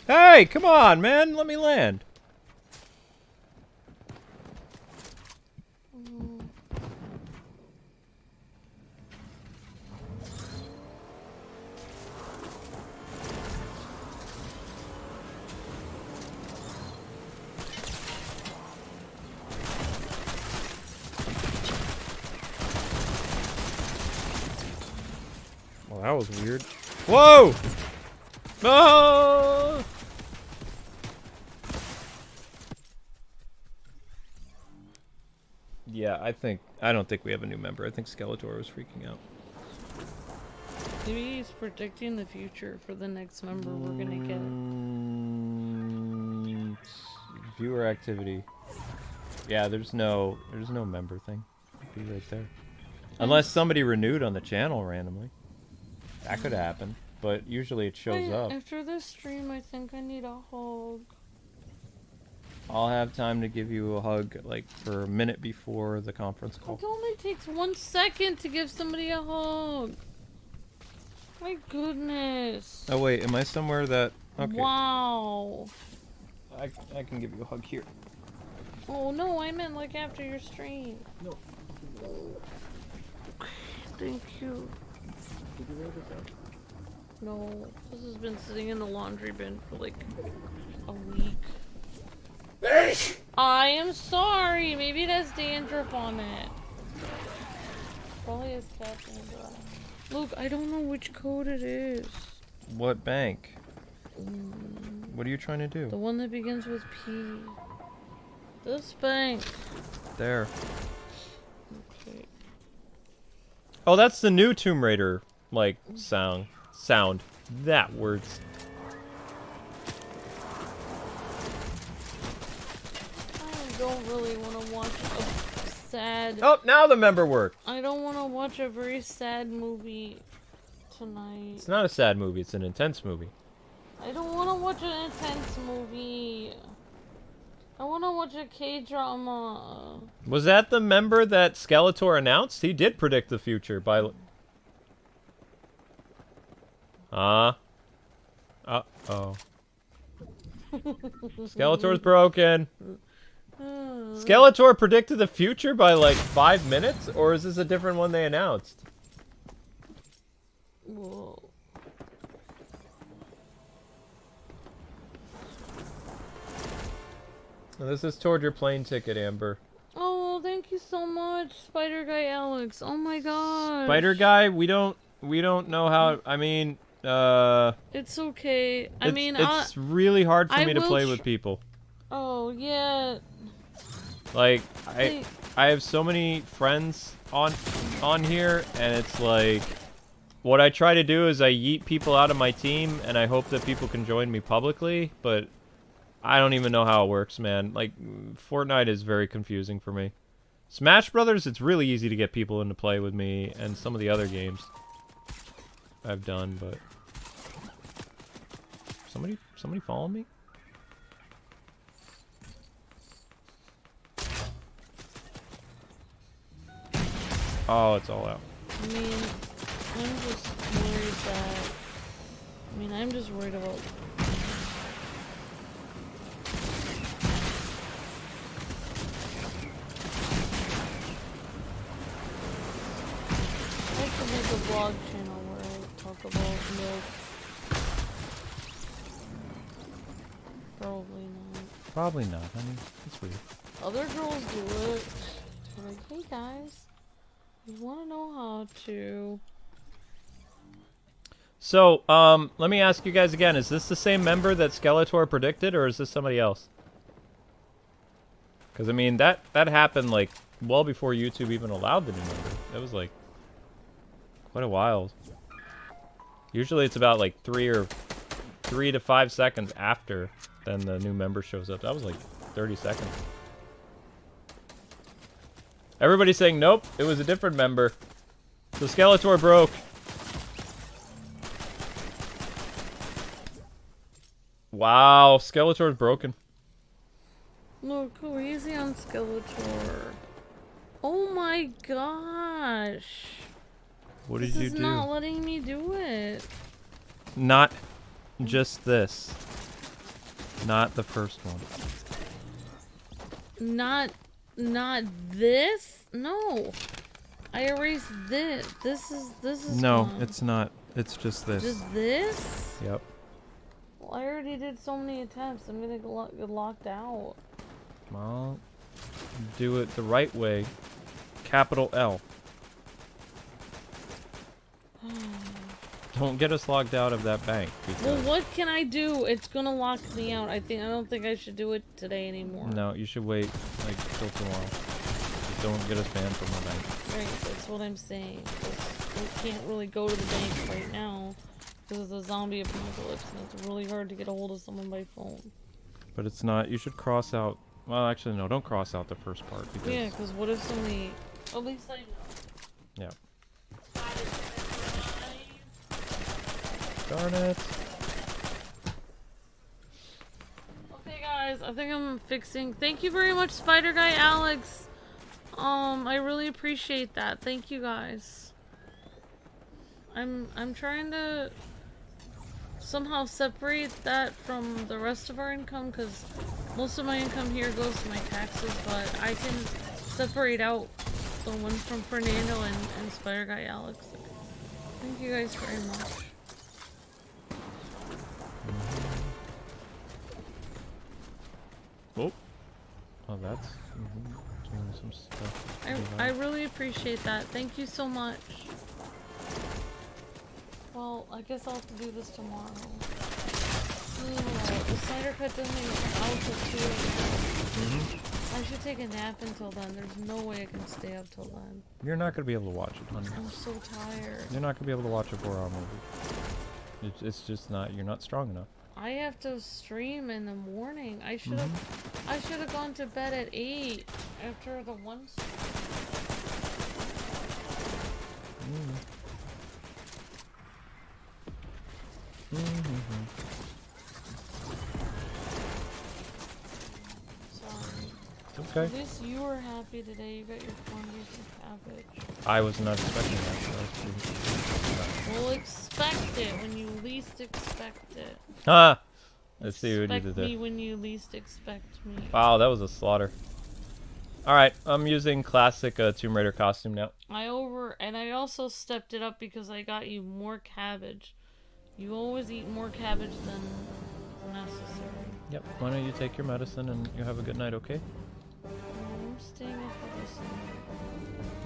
Hey, come on, man. Let me land. Well, that was weird. Whoa! Oh! Yeah, I don't think we have a new member. I think Skeletor was freaking out. Maybe he's predicting the future for the next member we're gonna get. Viewer activity. Yeah, there's no member thing. It'd be right there. Unless somebody renewed on the channel randomly. That could happen, but usually it shows up. After this stream, I think I need a hug. I'll have time to give you a hug, like, for a minute before the conference call. It only takes 1 second to give somebody a hug. My goodness. Oh, wait, am I somewhere that... Okay. Wow. I can give you a hug here. Oh, no, I meant, like, after your stream. No. Thank you. Did you wear this out? No, this has been sitting in the laundry bin for, like, a week. I am sorry. Maybe it has dandruff on it. Probably has cat dandruff. Look, I don't know which code it is. What bank? What are you trying to do? The one that begins with P. This bank. There. Okay. Oh, that's the new Tomb Raider, like, sound. That words. I don't really want to watch a sad... Oh, now the member worked. I don't want to watch a very sad movie tonight. It's not a sad movie, it's an intense movie. I don't want to watch an intense movie. I want to watch a K-drama. Was that the member that Skeletor announced? He did predict the future by... Uh-oh. Skeletor's broken. Skeletor predicted the future by like 5 minutes? Or is this a different one they announced? Whoa. This is toward your plane ticket, Amber. Oh, thank you so much, Spider Guy Alex. Oh my god. Spider Guy, we don't know how. I mean, it's okay. I mean, it's really hard for me to play with people. Oh yeah. Like I have so many friends on here, and it's like, what I try to do is I yeet people out of my team, and I hope that people can join me publicly, but I don't even know how it works, man. Like, Fortnite is very confusing for me. Smash Brothers, it's really easy to get people into play with me, and some of the other games I've done, but... Somebody follow me? Oh, it's all out. I mean, I'm just worried that... I mean, I'm just worried about... I could make a vlog channel where I talk about milk. Probably not. Probably not, honey. It's weird. Other girls do it. They're like, hey guys, you want to know how to... So, let me ask you guys again. Is this the same member that Skeletor predicted, or is this somebody else? Because, I mean, that happened, like, well before YouTube even allowed the new member. That was, like, quite a while. Usually it's about, like, 3 to 5 seconds after then the new member shows up. That was, like, 30 seconds. Everybody's saying, nope, it was a different member. So Skeletor broke. Wow, Skeletor's broken. Look, go easy on Skeletor. Oh my gosh. What did you do? This is not letting me do it. Not Just this. Not the first one. Not this? No. I erased this. This is No, gone. it's not. It's just this. Just this? Yep. Well, I already did so many attempts. I'm gonna get locked out. Well, do it the right way. Capital L. Don't get us logged out of that bank. Well, what can I do? It's gonna lock me out. I don't think I should do it today anymore. No, you should wait like till tomorrow. Just don't get us banned from the bank. Right, that's what I'm saying. We can't really go to the bank right now because of the zombie apocalypse, and it's really hard to get a hold of someone by phone. But it's not. You should cross out. Well, actually, no. Don't cross out the first part. Because Yeah, because what if somebody... At least I know. Yeah. Darn it. Okay, guys, I think I'm fixing... Thank you very much, Spider Guy Alex. I really appreciate that. Thank you, guys. I'm trying to somehow separate that from the rest of our income, because most of my income here goes to my taxes, but I can separate out the one from Fernando and Spider Guy Alex. Thank you guys very much. Oh. Oh, that's doing some stuff. I really appreciate that. Thank you so much. Well, I guess I'll have to do this tomorrow. The Snyder Cut doesn't even come out till 2 a.m. I should take a nap until then. There's no way I can stay up till then. You're not gonna be able to watch it, honey. I'm so tired. You're not gonna be able to watch a 4-hour movie. It's just not. You're not strong enough. I have to stream in the morning. I should have gone to bed at 8 after the one stream. Sorry. Okay. At least you were happy today. You got your corned beef and cabbage. I was not expecting that. So that's Well, expect it when you least expect it. ah! Let's see what you Expect did there. me when you least expect me. Wow, that was a slaughter. Alright, I'm using classic Tomb Raider costume now. And I also stepped it up because I got you more cabbage. You always eat more cabbage than necessary. Yep, why don't you take your medicine and you have a good night, okay? I'm staying up for this night.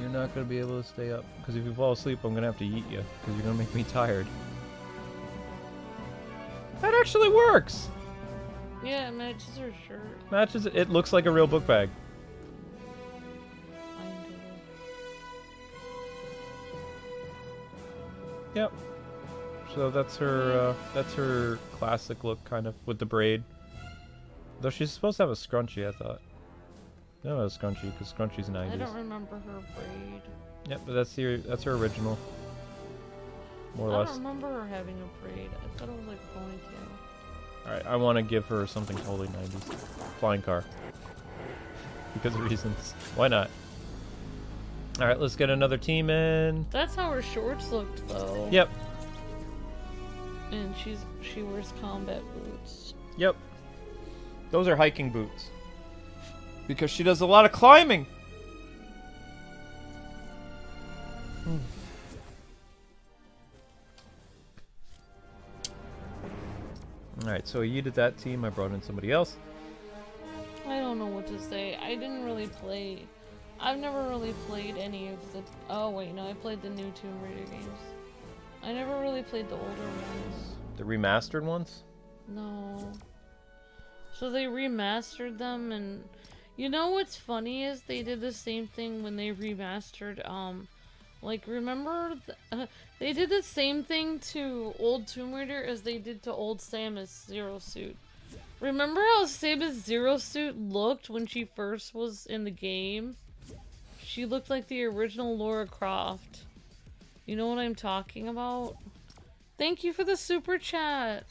You're not going to be able to stay up. Because if you fall asleep, I'm going to have to eat you. Because you're going to make me tired. That actually works! Yeah, it matches her shirt. Matches, it looks like a real book bag. I do. Yep. So that's her classic look, kind of, with the braid. Though she's supposed to have a scrunchie, I thought. No, a scrunchie, because scrunchie's 90s. I don't remember her braid. Yep, but that's her original. More or I less. don't remember her having a braid. I thought it was like a ponytail. Alright, I want to give her something totally 90s. Flying car. Because of reasons. Why not? Alright, let's get another team in. That's how her shorts looked, though. Yep. And she wears combat boots. Yep. Those are hiking boots. Because she does a lot of climbing. Alright, so I yeeted that team. I brought in somebody else. I don't know what to say. I didn't really play. I've never really played any of the... Oh, wait, no, I played the new Tomb Raider games. I never really played the older ones. The remastered ones? No. So they remastered them, and... You know what's funny is they did the same thing when they remastered, like, remember... they did the same thing to old Tomb Raider as they did to old Samus Zero Suit. Remember how Samus Zero Suit looked when she first was in the game? She looked like the original Lara Croft. You know what I'm talking about? Thank you for the super chat.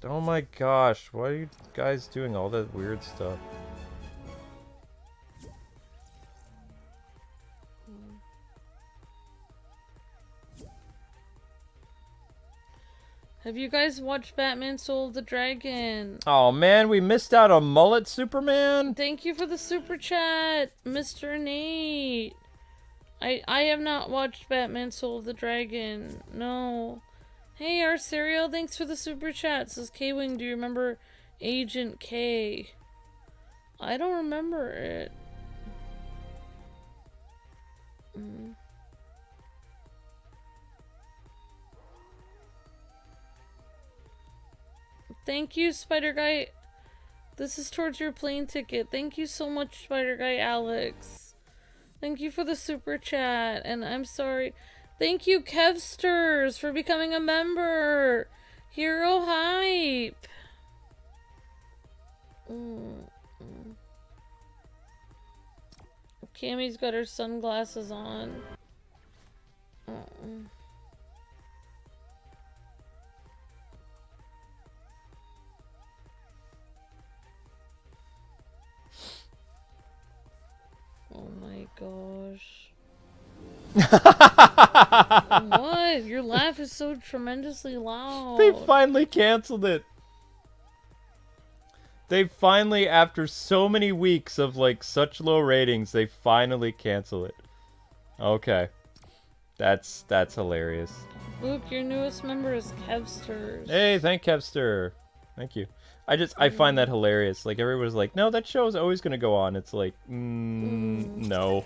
Oh my gosh, why are you guys doing all that weird stuff? Have you guys watched Batman Soul of the Dragon? Oh man, we missed out on Mullet Superman. Thank you for the super chat, Mr. Nate. I have not watched Batman Soul of the Dragon. No. Hey, our cereal, thanks for the super chat. Says K-Wing, do you remember Agent K? I don't remember it. Thank you, Spider Guy. This is towards your plane ticket. Thank you so much, Spider Guy Alex. Thank you for the super chat. And I'm sorry. Thank you, Kevsters, for becoming a member. Hero Hype. Cammy's got her sunglasses on. Oh my gosh. What? Your laugh is so tremendously loud. They finally canceled it. They finally, after so many weeks of like such low ratings, they finally cancel it. Okay. That's hilarious. Luke, your newest member is Kevsters. Hey, thank Kevster. Thank you. I find that hilarious. Like everybody's like, no, that show is always gonna go on. It's like, no.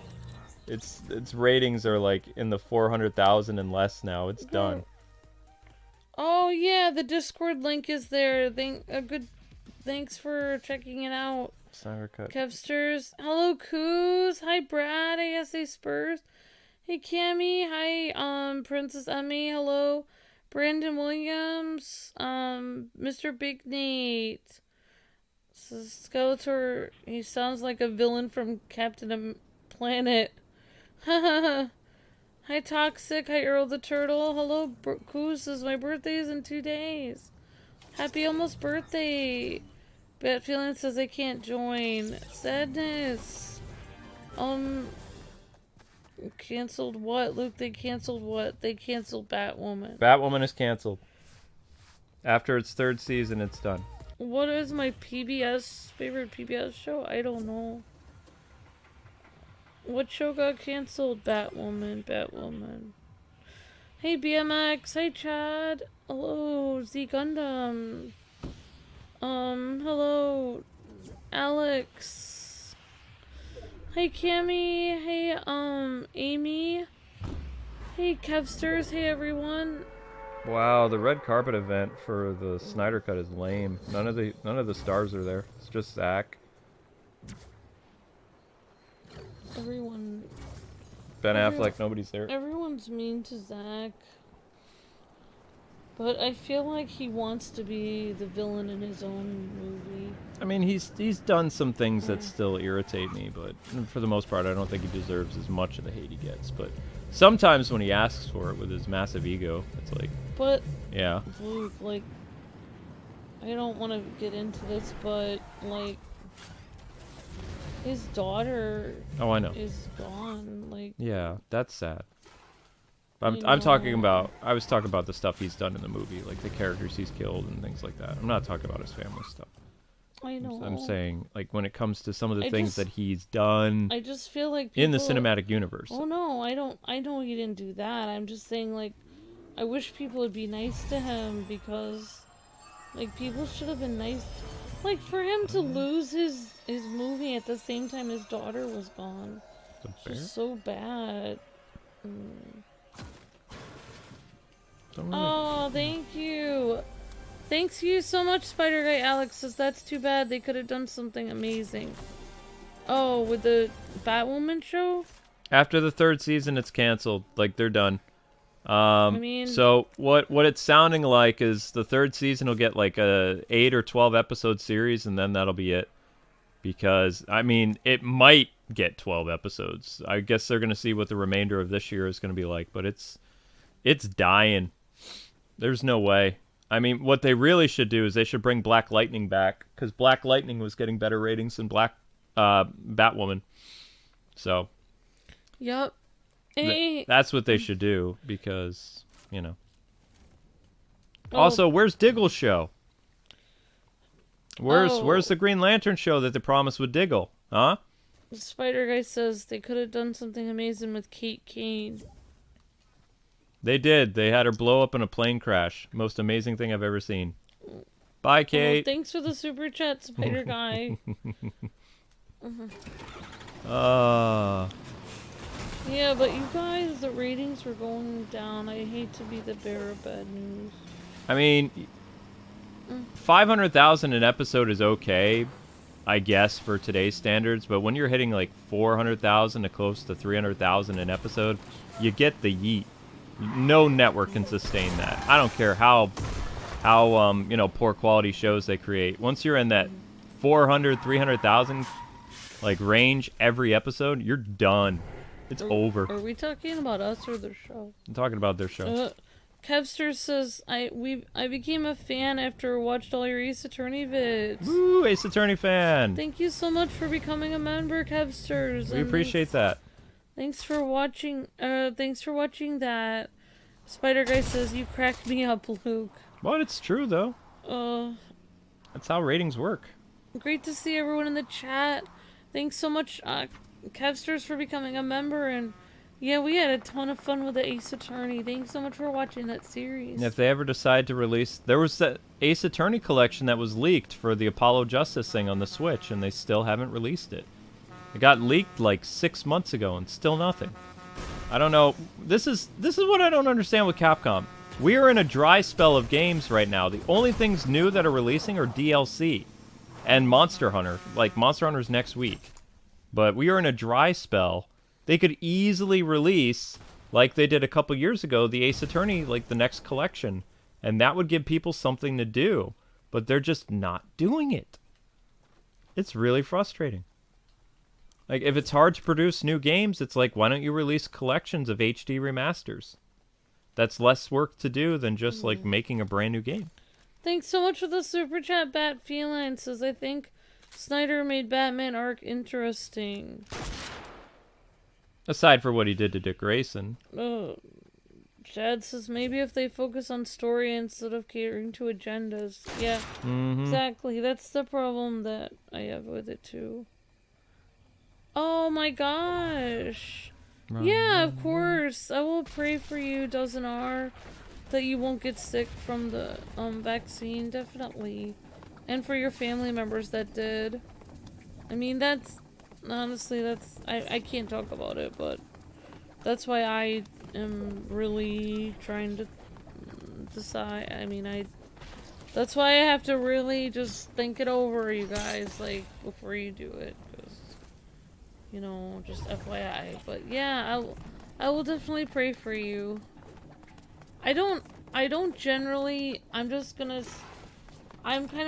Its ratings are like in the 400,000 and less now. It's done. Oh yeah, the Discord link is there. Thanks for checking it out. Snyder cut. Kevsters. Hello, Coos. Hi, Brad. ASA Spurs. Hey, Cammy. Hi, Princess Emmy. Hello, Brandon Williams. Mr. Big Nate. This is Skeletor. He sounds like a villain from Captain Planet. Hi, Toxic. Hi, Earl the Turtle. Hello, Coos. My birthday is in 2 days. Happy almost birthday. Bad Feeling says I can't join. Sadness. Canceled what? Luke, they canceled what? They canceled Batwoman. Batwoman is canceled. After its 3rd season, it's done. What is my favorite PBS show? I don't know. What show got canceled? Batwoman. Hey, BMX. Hi, Chad. Hello, Z Gundam. Hello, Alex. Hey, Cammy. Hey, Amy. Hey, Kevsters. Hey, everyone. Wow, the red carpet event for the Snyder cut is lame. None of the stars are there. It's just Zack. Everyone. Ben Affleck, nobody's there. Everyone's mean to Zack. But I feel like he wants to be the villain in his own movie. I mean, he's done some things that still irritate me, but for the most part, I don't think he deserves as much of the hate he gets. But sometimes when he asks for it with his massive ego, it's like, but yeah. Luke, like, I don't want to get into this, but like, his daughter. Oh, I know. Is gone. Like. Yeah, that's sad. I'm talking about. I was talking about the stuff he's done in the movie, like the characters he's killed and things like that. I'm not talking about his family stuff. I know. I'm saying, like, when it comes to some of the things that he's done. I just feel like in the cinematic universe. Oh no, I don't. I know he didn't do that. I'm just saying, like, I wish people would be nice to him because, like, people should have been nice. Like, for him to lose his movie at the same time his daughter was gone. It's just so bad. Oh, thank you. Thanks you so much, Spider Guy Alex. Says that's too bad. They could have done something amazing. Oh, with the Batwoman show? After the 3rd season, it's canceled. Like, they're done. I mean, so what it's sounding like is the 3rd season will get like a 8 or 12 episode series, and then that'll be it. Because, I mean, it might get 12 episodes. I guess they're going to see what the remainder of this year is going to be like, but it's dying. There's no way. I mean, what they really should do is they should bring Black Lightning back, because Black Lightning was getting better ratings than Batwoman. So. Yep. That's what they should do, because, you know. Oh. Also, where's Diggle's show? Where's Oh. where's the Green Lantern show that they promised with Diggle? Huh? Spider Guy says they could have done something amazing with Kate Kane. They did. They had her blow up in a plane crash. Most amazing thing I've ever seen. Bye, Kate. Thanks for the super chat, Spider Guy. Yeah, but you guys, the ratings were going down. I hate to be the bearer of bad news. I mean, 500,000 an episode is okay, I guess, for today's standards. But when you're hitting like 400,000 to close to 300,000 an episode, you get the yeet. No network can sustain that. I don't care how poor quality shows they create. Once you're in that 400, 300,000 like range every episode, you're done. It's over. Are we talking about us or the show? I'm talking about their show. Kevster says I became a fan after I watched all your Ace Attorney vids. Woo, Ace Attorney fan. Thank you so much for becoming a member, Kevsters. We appreciate that. Thanks for watching. Thanks for watching that. Spider Guy says you cracked me up, Luke. Well, it's true though. That's how ratings work. Great to see everyone in the chat. Thanks so much, Kevsters, for becoming a member, and yeah, we had a ton of fun with the Ace Attorney. Thanks so much for watching that series. And if they ever decide to release, there was that Ace Attorney collection that was leaked for the Apollo Justice thing on the Switch, and they still haven't released it. It got leaked like 6 months ago, and still nothing. I don't know. This is what I don't understand with Capcom. We are in a dry spell of games right now. The only things new that are releasing are DLC and Monster Hunter. Like Monster Hunter's next week. But we are in a dry spell. They could easily release, like they did a couple years ago, the Ace Attorney, like the next collection. And that would give people something to do. But they're just not doing it. It's really frustrating. Like, if it's hard to produce new games, it's like, why don't you release collections of HD remasters? That's less work to do than just, like, making a brand new game. Thanks so much for the super chat. Bat Feline says, I think Snyder made Batman arc interesting. Aside for what he did to Dick Grayson. Chad says, maybe if they focus on story instead of catering to agendas. Yeah, exactly. That's the problem that I have with it, too. Oh my gosh. Yeah, of course. I will pray for you, Dozen R, that you won't get sick from the vaccine, definitely. And for your family members that did. I mean, that's honestly, I can't talk about it, but that's why I am really trying to decide. I mean, that's why I have to really just think it over, you guys, like, before you do it. You know, just FYI. But yeah, I will definitely pray for you. I don't generally, I'm kind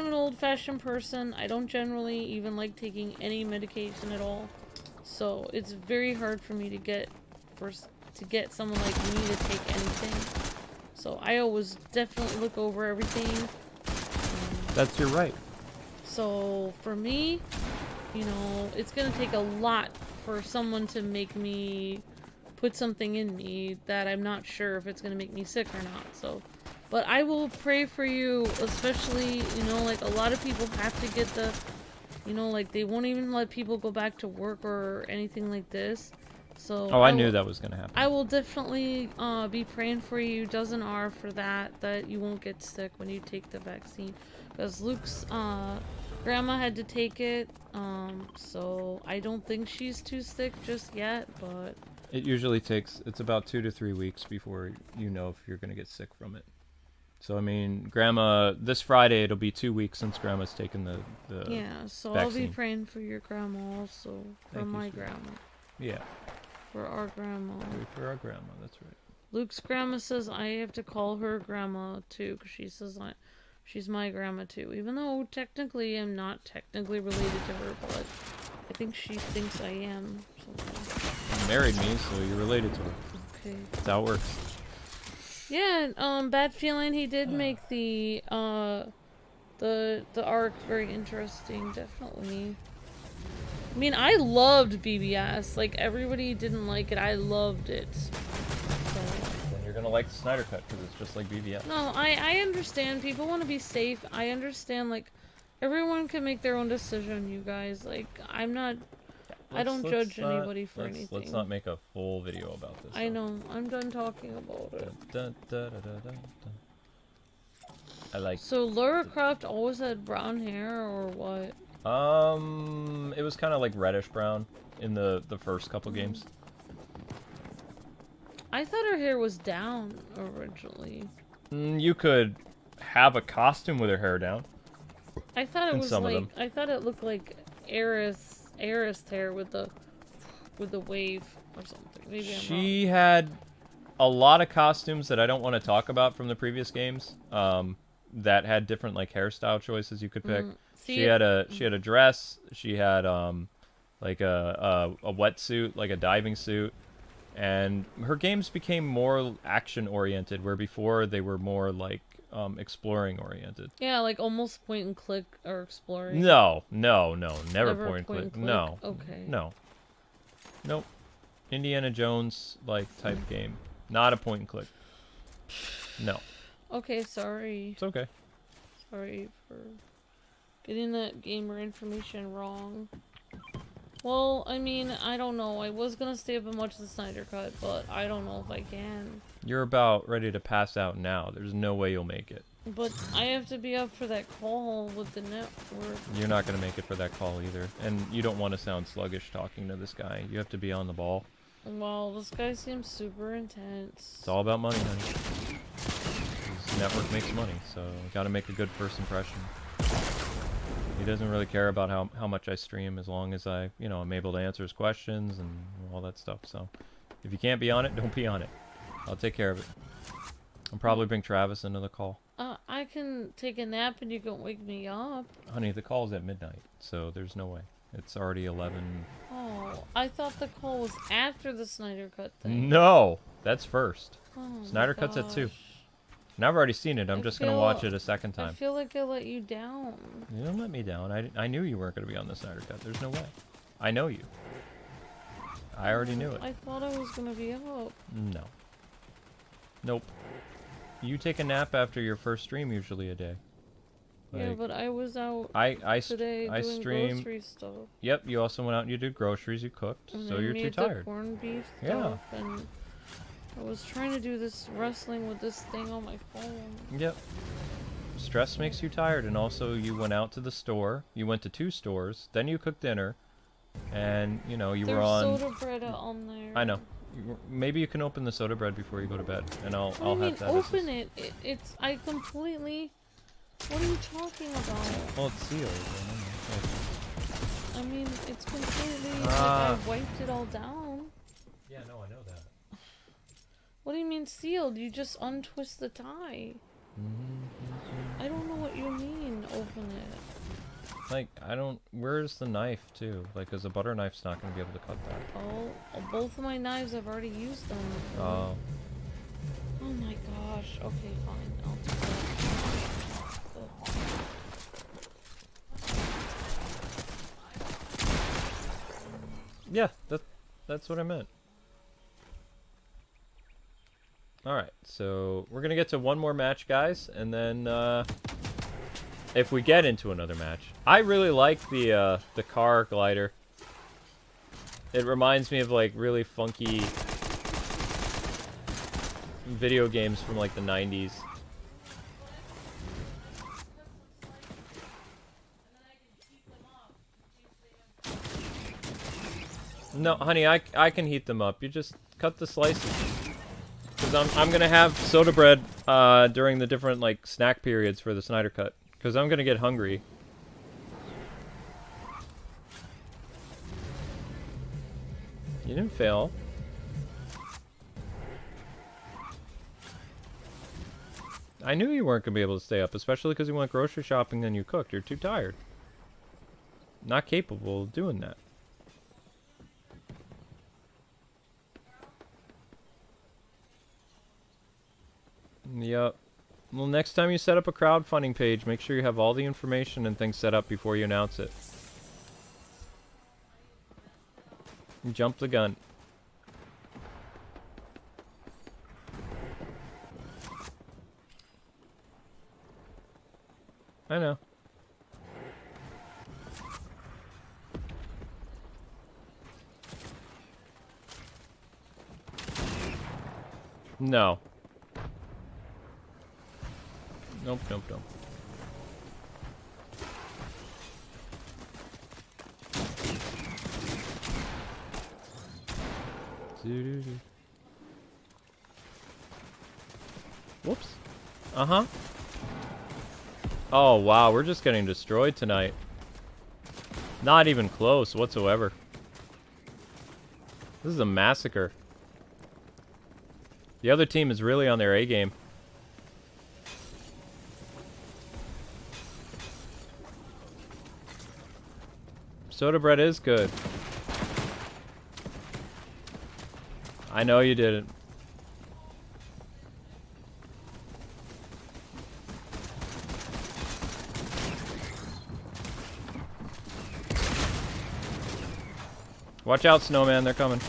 of an old-fashioned person. I don't generally even like taking any medication at all. So it's very hard for me to get someone like me to take anything. So I always definitely look over everything. That's your right. So for me, you know, it's gonna take a lot for someone to make me put something in me that I'm not sure if it's gonna make me sick or not. So, but I will pray for you, especially, you know, like a lot of people have to get the, you know, like they won't even let people go back to work or anything like this. So I knew that was gonna happen. I will definitely be praying for you, Dozen R, for that you won't get sick when you take the vaccine, because Luke's grandma had to take it, so I don't think she's too sick just yet, but it usually takes, it's about 2 to 3 weeks before you know if you're gonna get sick from it. So I mean, grandma, this Friday it'll be 2 weeks since grandma's taken the yeah, so vaccine. I'll be praying for your grandma also, for my grandma. Yeah. For our grandma. For our grandma, that's right. Luke's grandma says I have to call her grandma too, because she says she's my grandma too, even though technically I'm not technically related to her, but I think she thinks I am. So. You married me, so you're related to her. Okay. That's how it works. Yeah, Bad Feeling, he did make the arc very interesting, definitely. I mean, I loved BBS. Like, everybody didn't like it. I loved it. So. Then you're gonna like the Snyder cut because it's just like BVS. No, I understand. People want to be safe. I understand, like, everyone can make their own decision, you guys. Like, I'm not... I don't judge anybody for anything. Let's not make a full video about this. I know. I'm done talking about it. I like... So, Lara Croft always had brown hair, or what? It was kind of like reddish brown in the first couple games. I thought her hair was down originally. You could have a costume with her hair down. I thought it was like... I thought it looked like Aerith hair with the wave or something. Maybe I'm She had a lot of costumes that I don't want to talk about from the previous games. That had different like hairstyle choices you could pick. She had a dress. She had like a wetsuit, like a diving suit, and her games became more action oriented, where before they were more like exploring oriented. Yeah, like almost point and click or exploring. No, never point and click. No. Okay. No. Nope. Indiana Jones like type game, not a point and click. No. Okay, sorry. It's okay. Sorry for getting that gamer information wrong. Well, I mean, I don't know. I was gonna stay up and watch the Snyder cut, but I don't know if I can. You're about ready to pass out now. There's no way you'll make it. But I have to be up for that call with the network. You're not gonna make it for that call either. And you don't want to sound sluggish talking to this guy. You have to be on the ball. Well, this guy seems super intense. It's all about money, honey. His network makes money, so gotta make a good first impression. He doesn't really care about how much I stream, as long as I, you know, I'm able to answer his questions and all that stuff. So if you can't be on it, don't be on it. I'll take care of it. I'll probably bring Travis into the call. I can take a nap and you can wake me up. Honey, the call's at midnight, so there's no way. It's already 11. Oh, I thought the call was after the Snyder cut thing. No, that's first. Oh, Snyder cut's at 2. And I've already seen it. I'm just going to watch it a second time. I feel like I let you down. You don't let me down. I knew you weren't going to be on the Snyder cut. There's no way. I know you. I already knew it. I thought I was going to be up. No. Nope. You take a nap after your first stream usually a day. Like, yeah, but I was out today I doing stream grocery stuff. Yep, you also went out and you did groceries, you cooked, And so I you're made too tired. The corned beef Yeah. stuff, and I was trying to do this wrestling with this thing on my phone. Yep. Stress makes you tired, and also you went out to the store. You went to 2 stores, then you cooked dinner, and you know There's were on. soda bread on there. I know. Maybe you can open the soda bread before you go to bed, and I'll have have that. Open it. It's I completely. What are you talking about? Well, it's sealed. I mean, it's completely. Like, I wiped it all down. Yeah, no, I know that. What do you mean sealed? You just untwist the tie. I don't know what you mean. Open it. Like, I don't... Where's the knife, too? Like, because a butter knife's not going to be able to cut that. Oh, both of my knives, I've already used them. Oh. Oh my gosh. Okay, fine. I'll do that. Yeah, that's what I meant. Alright, so we're going to get to one more match, guys, and then, if we get into another match. I really like the car glider. It reminds me of, like, really funky video games from, like, the 90s. No, honey, I can heat them up. You just cut the slices. Because I'm going to have soda bread during the different, like, snack periods for the Snyder cut. Because I'm going to get hungry. You didn't fail. I knew you weren't going to be able to stay up, especially because you went grocery shopping and you cooked. You're too tired. Not capable of doing that. Yep. Well, next time you set up a crowdfunding page, make sure you have all the information and things set up before you announce it. Jump the gun. I know. No. Nope, nope, nope. Whoops. Uh-huh. Oh, wow, we're just getting destroyed tonight. Not even close whatsoever. This is a massacre. The other team is really on their A game. Soda bread is good. I know you didn't. Watch out, snowman, they're coming.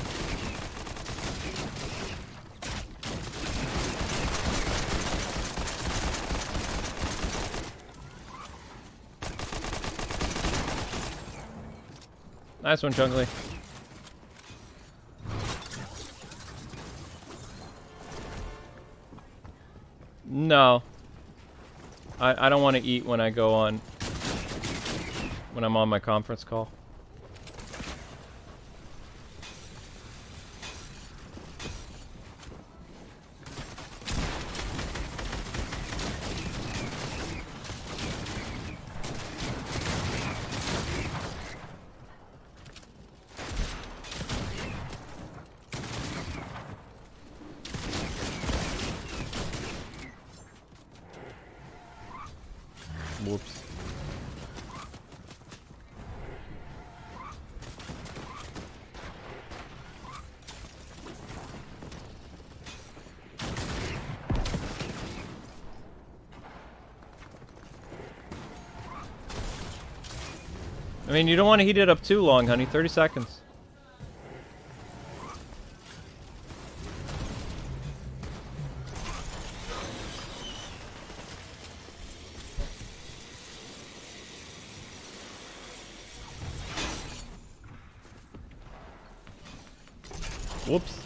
Nice one, Chungley. No. I don't want to eat when I go on... when I'm on my conference call. Whoops. I mean, you don't want to heat it up too long, honey. 30 seconds. Whoops.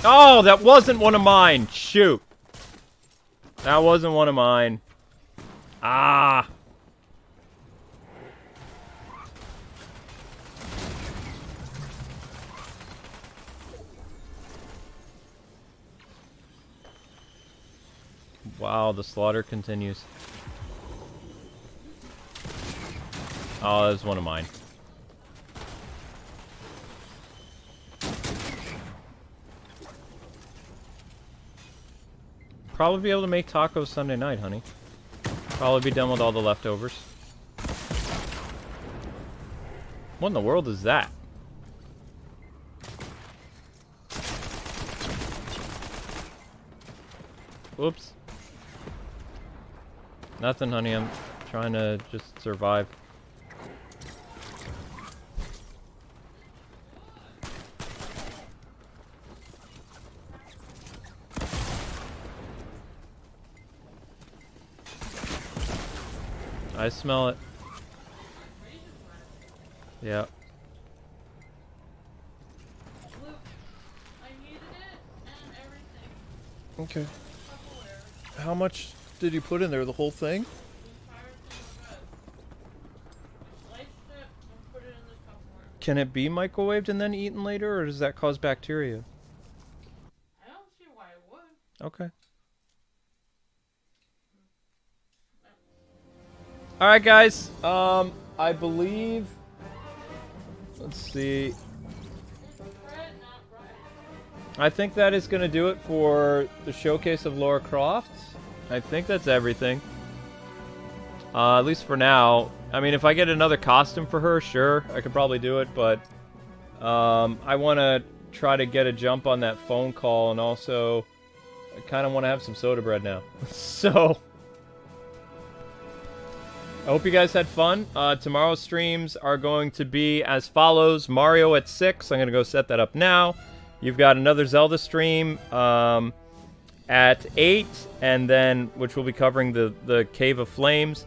Oh, that wasn't one of mine. Shoot. That wasn't one of mine. Ah. Wow, the slaughter continues. Oh, that was one of mine. Probably be able to make tacos Sunday night, honey. Probably be done with all the leftovers. What in the world is that? Oops. Nothing, honey. I'm trying to just survive. I smell it. Yeah. Okay. How much did you put in there? The whole thing? Can it be microwaved and then eaten later, or does that cause bacteria? I don't see why it would. Okay. Alright, guys. I believe... Let's see. I think that is going to do it for the showcase of Lara Croft. I think that's everything. At least for now. I mean, if I get another costume for her, sure, I could probably do it, but I want to try to get a jump on that phone call, and also I kind of want to have some soda bread now. So, I hope you guys had fun. Tomorrow's streams are going to be as follows. Mario at 6. I'm going to go set that up now. You've got another Zelda stream at 8, and then which will be covering the Cave of Flames,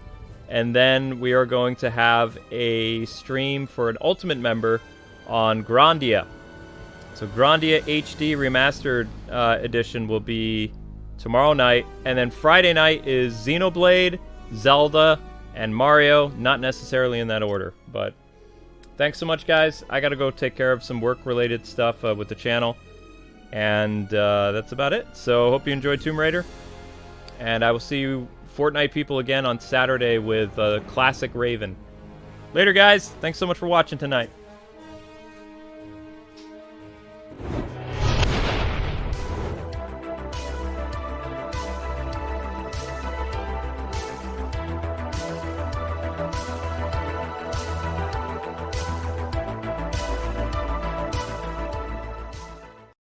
and then we are going to have a stream for an Ultimate member on Grandia. So Grandia HD Remastered Edition will be tomorrow night, and then Friday night is Xenoblade, Zelda, and Mario, not necessarily in that order, but thanks so much, guys. I gotta go take care of some work-related stuff with the channel. And that's about it. So hope you enjoyed Tomb Raider. And I will see you Fortnite people again on Saturday with Classic Raven. Later, guys. Thanks so much for watching tonight.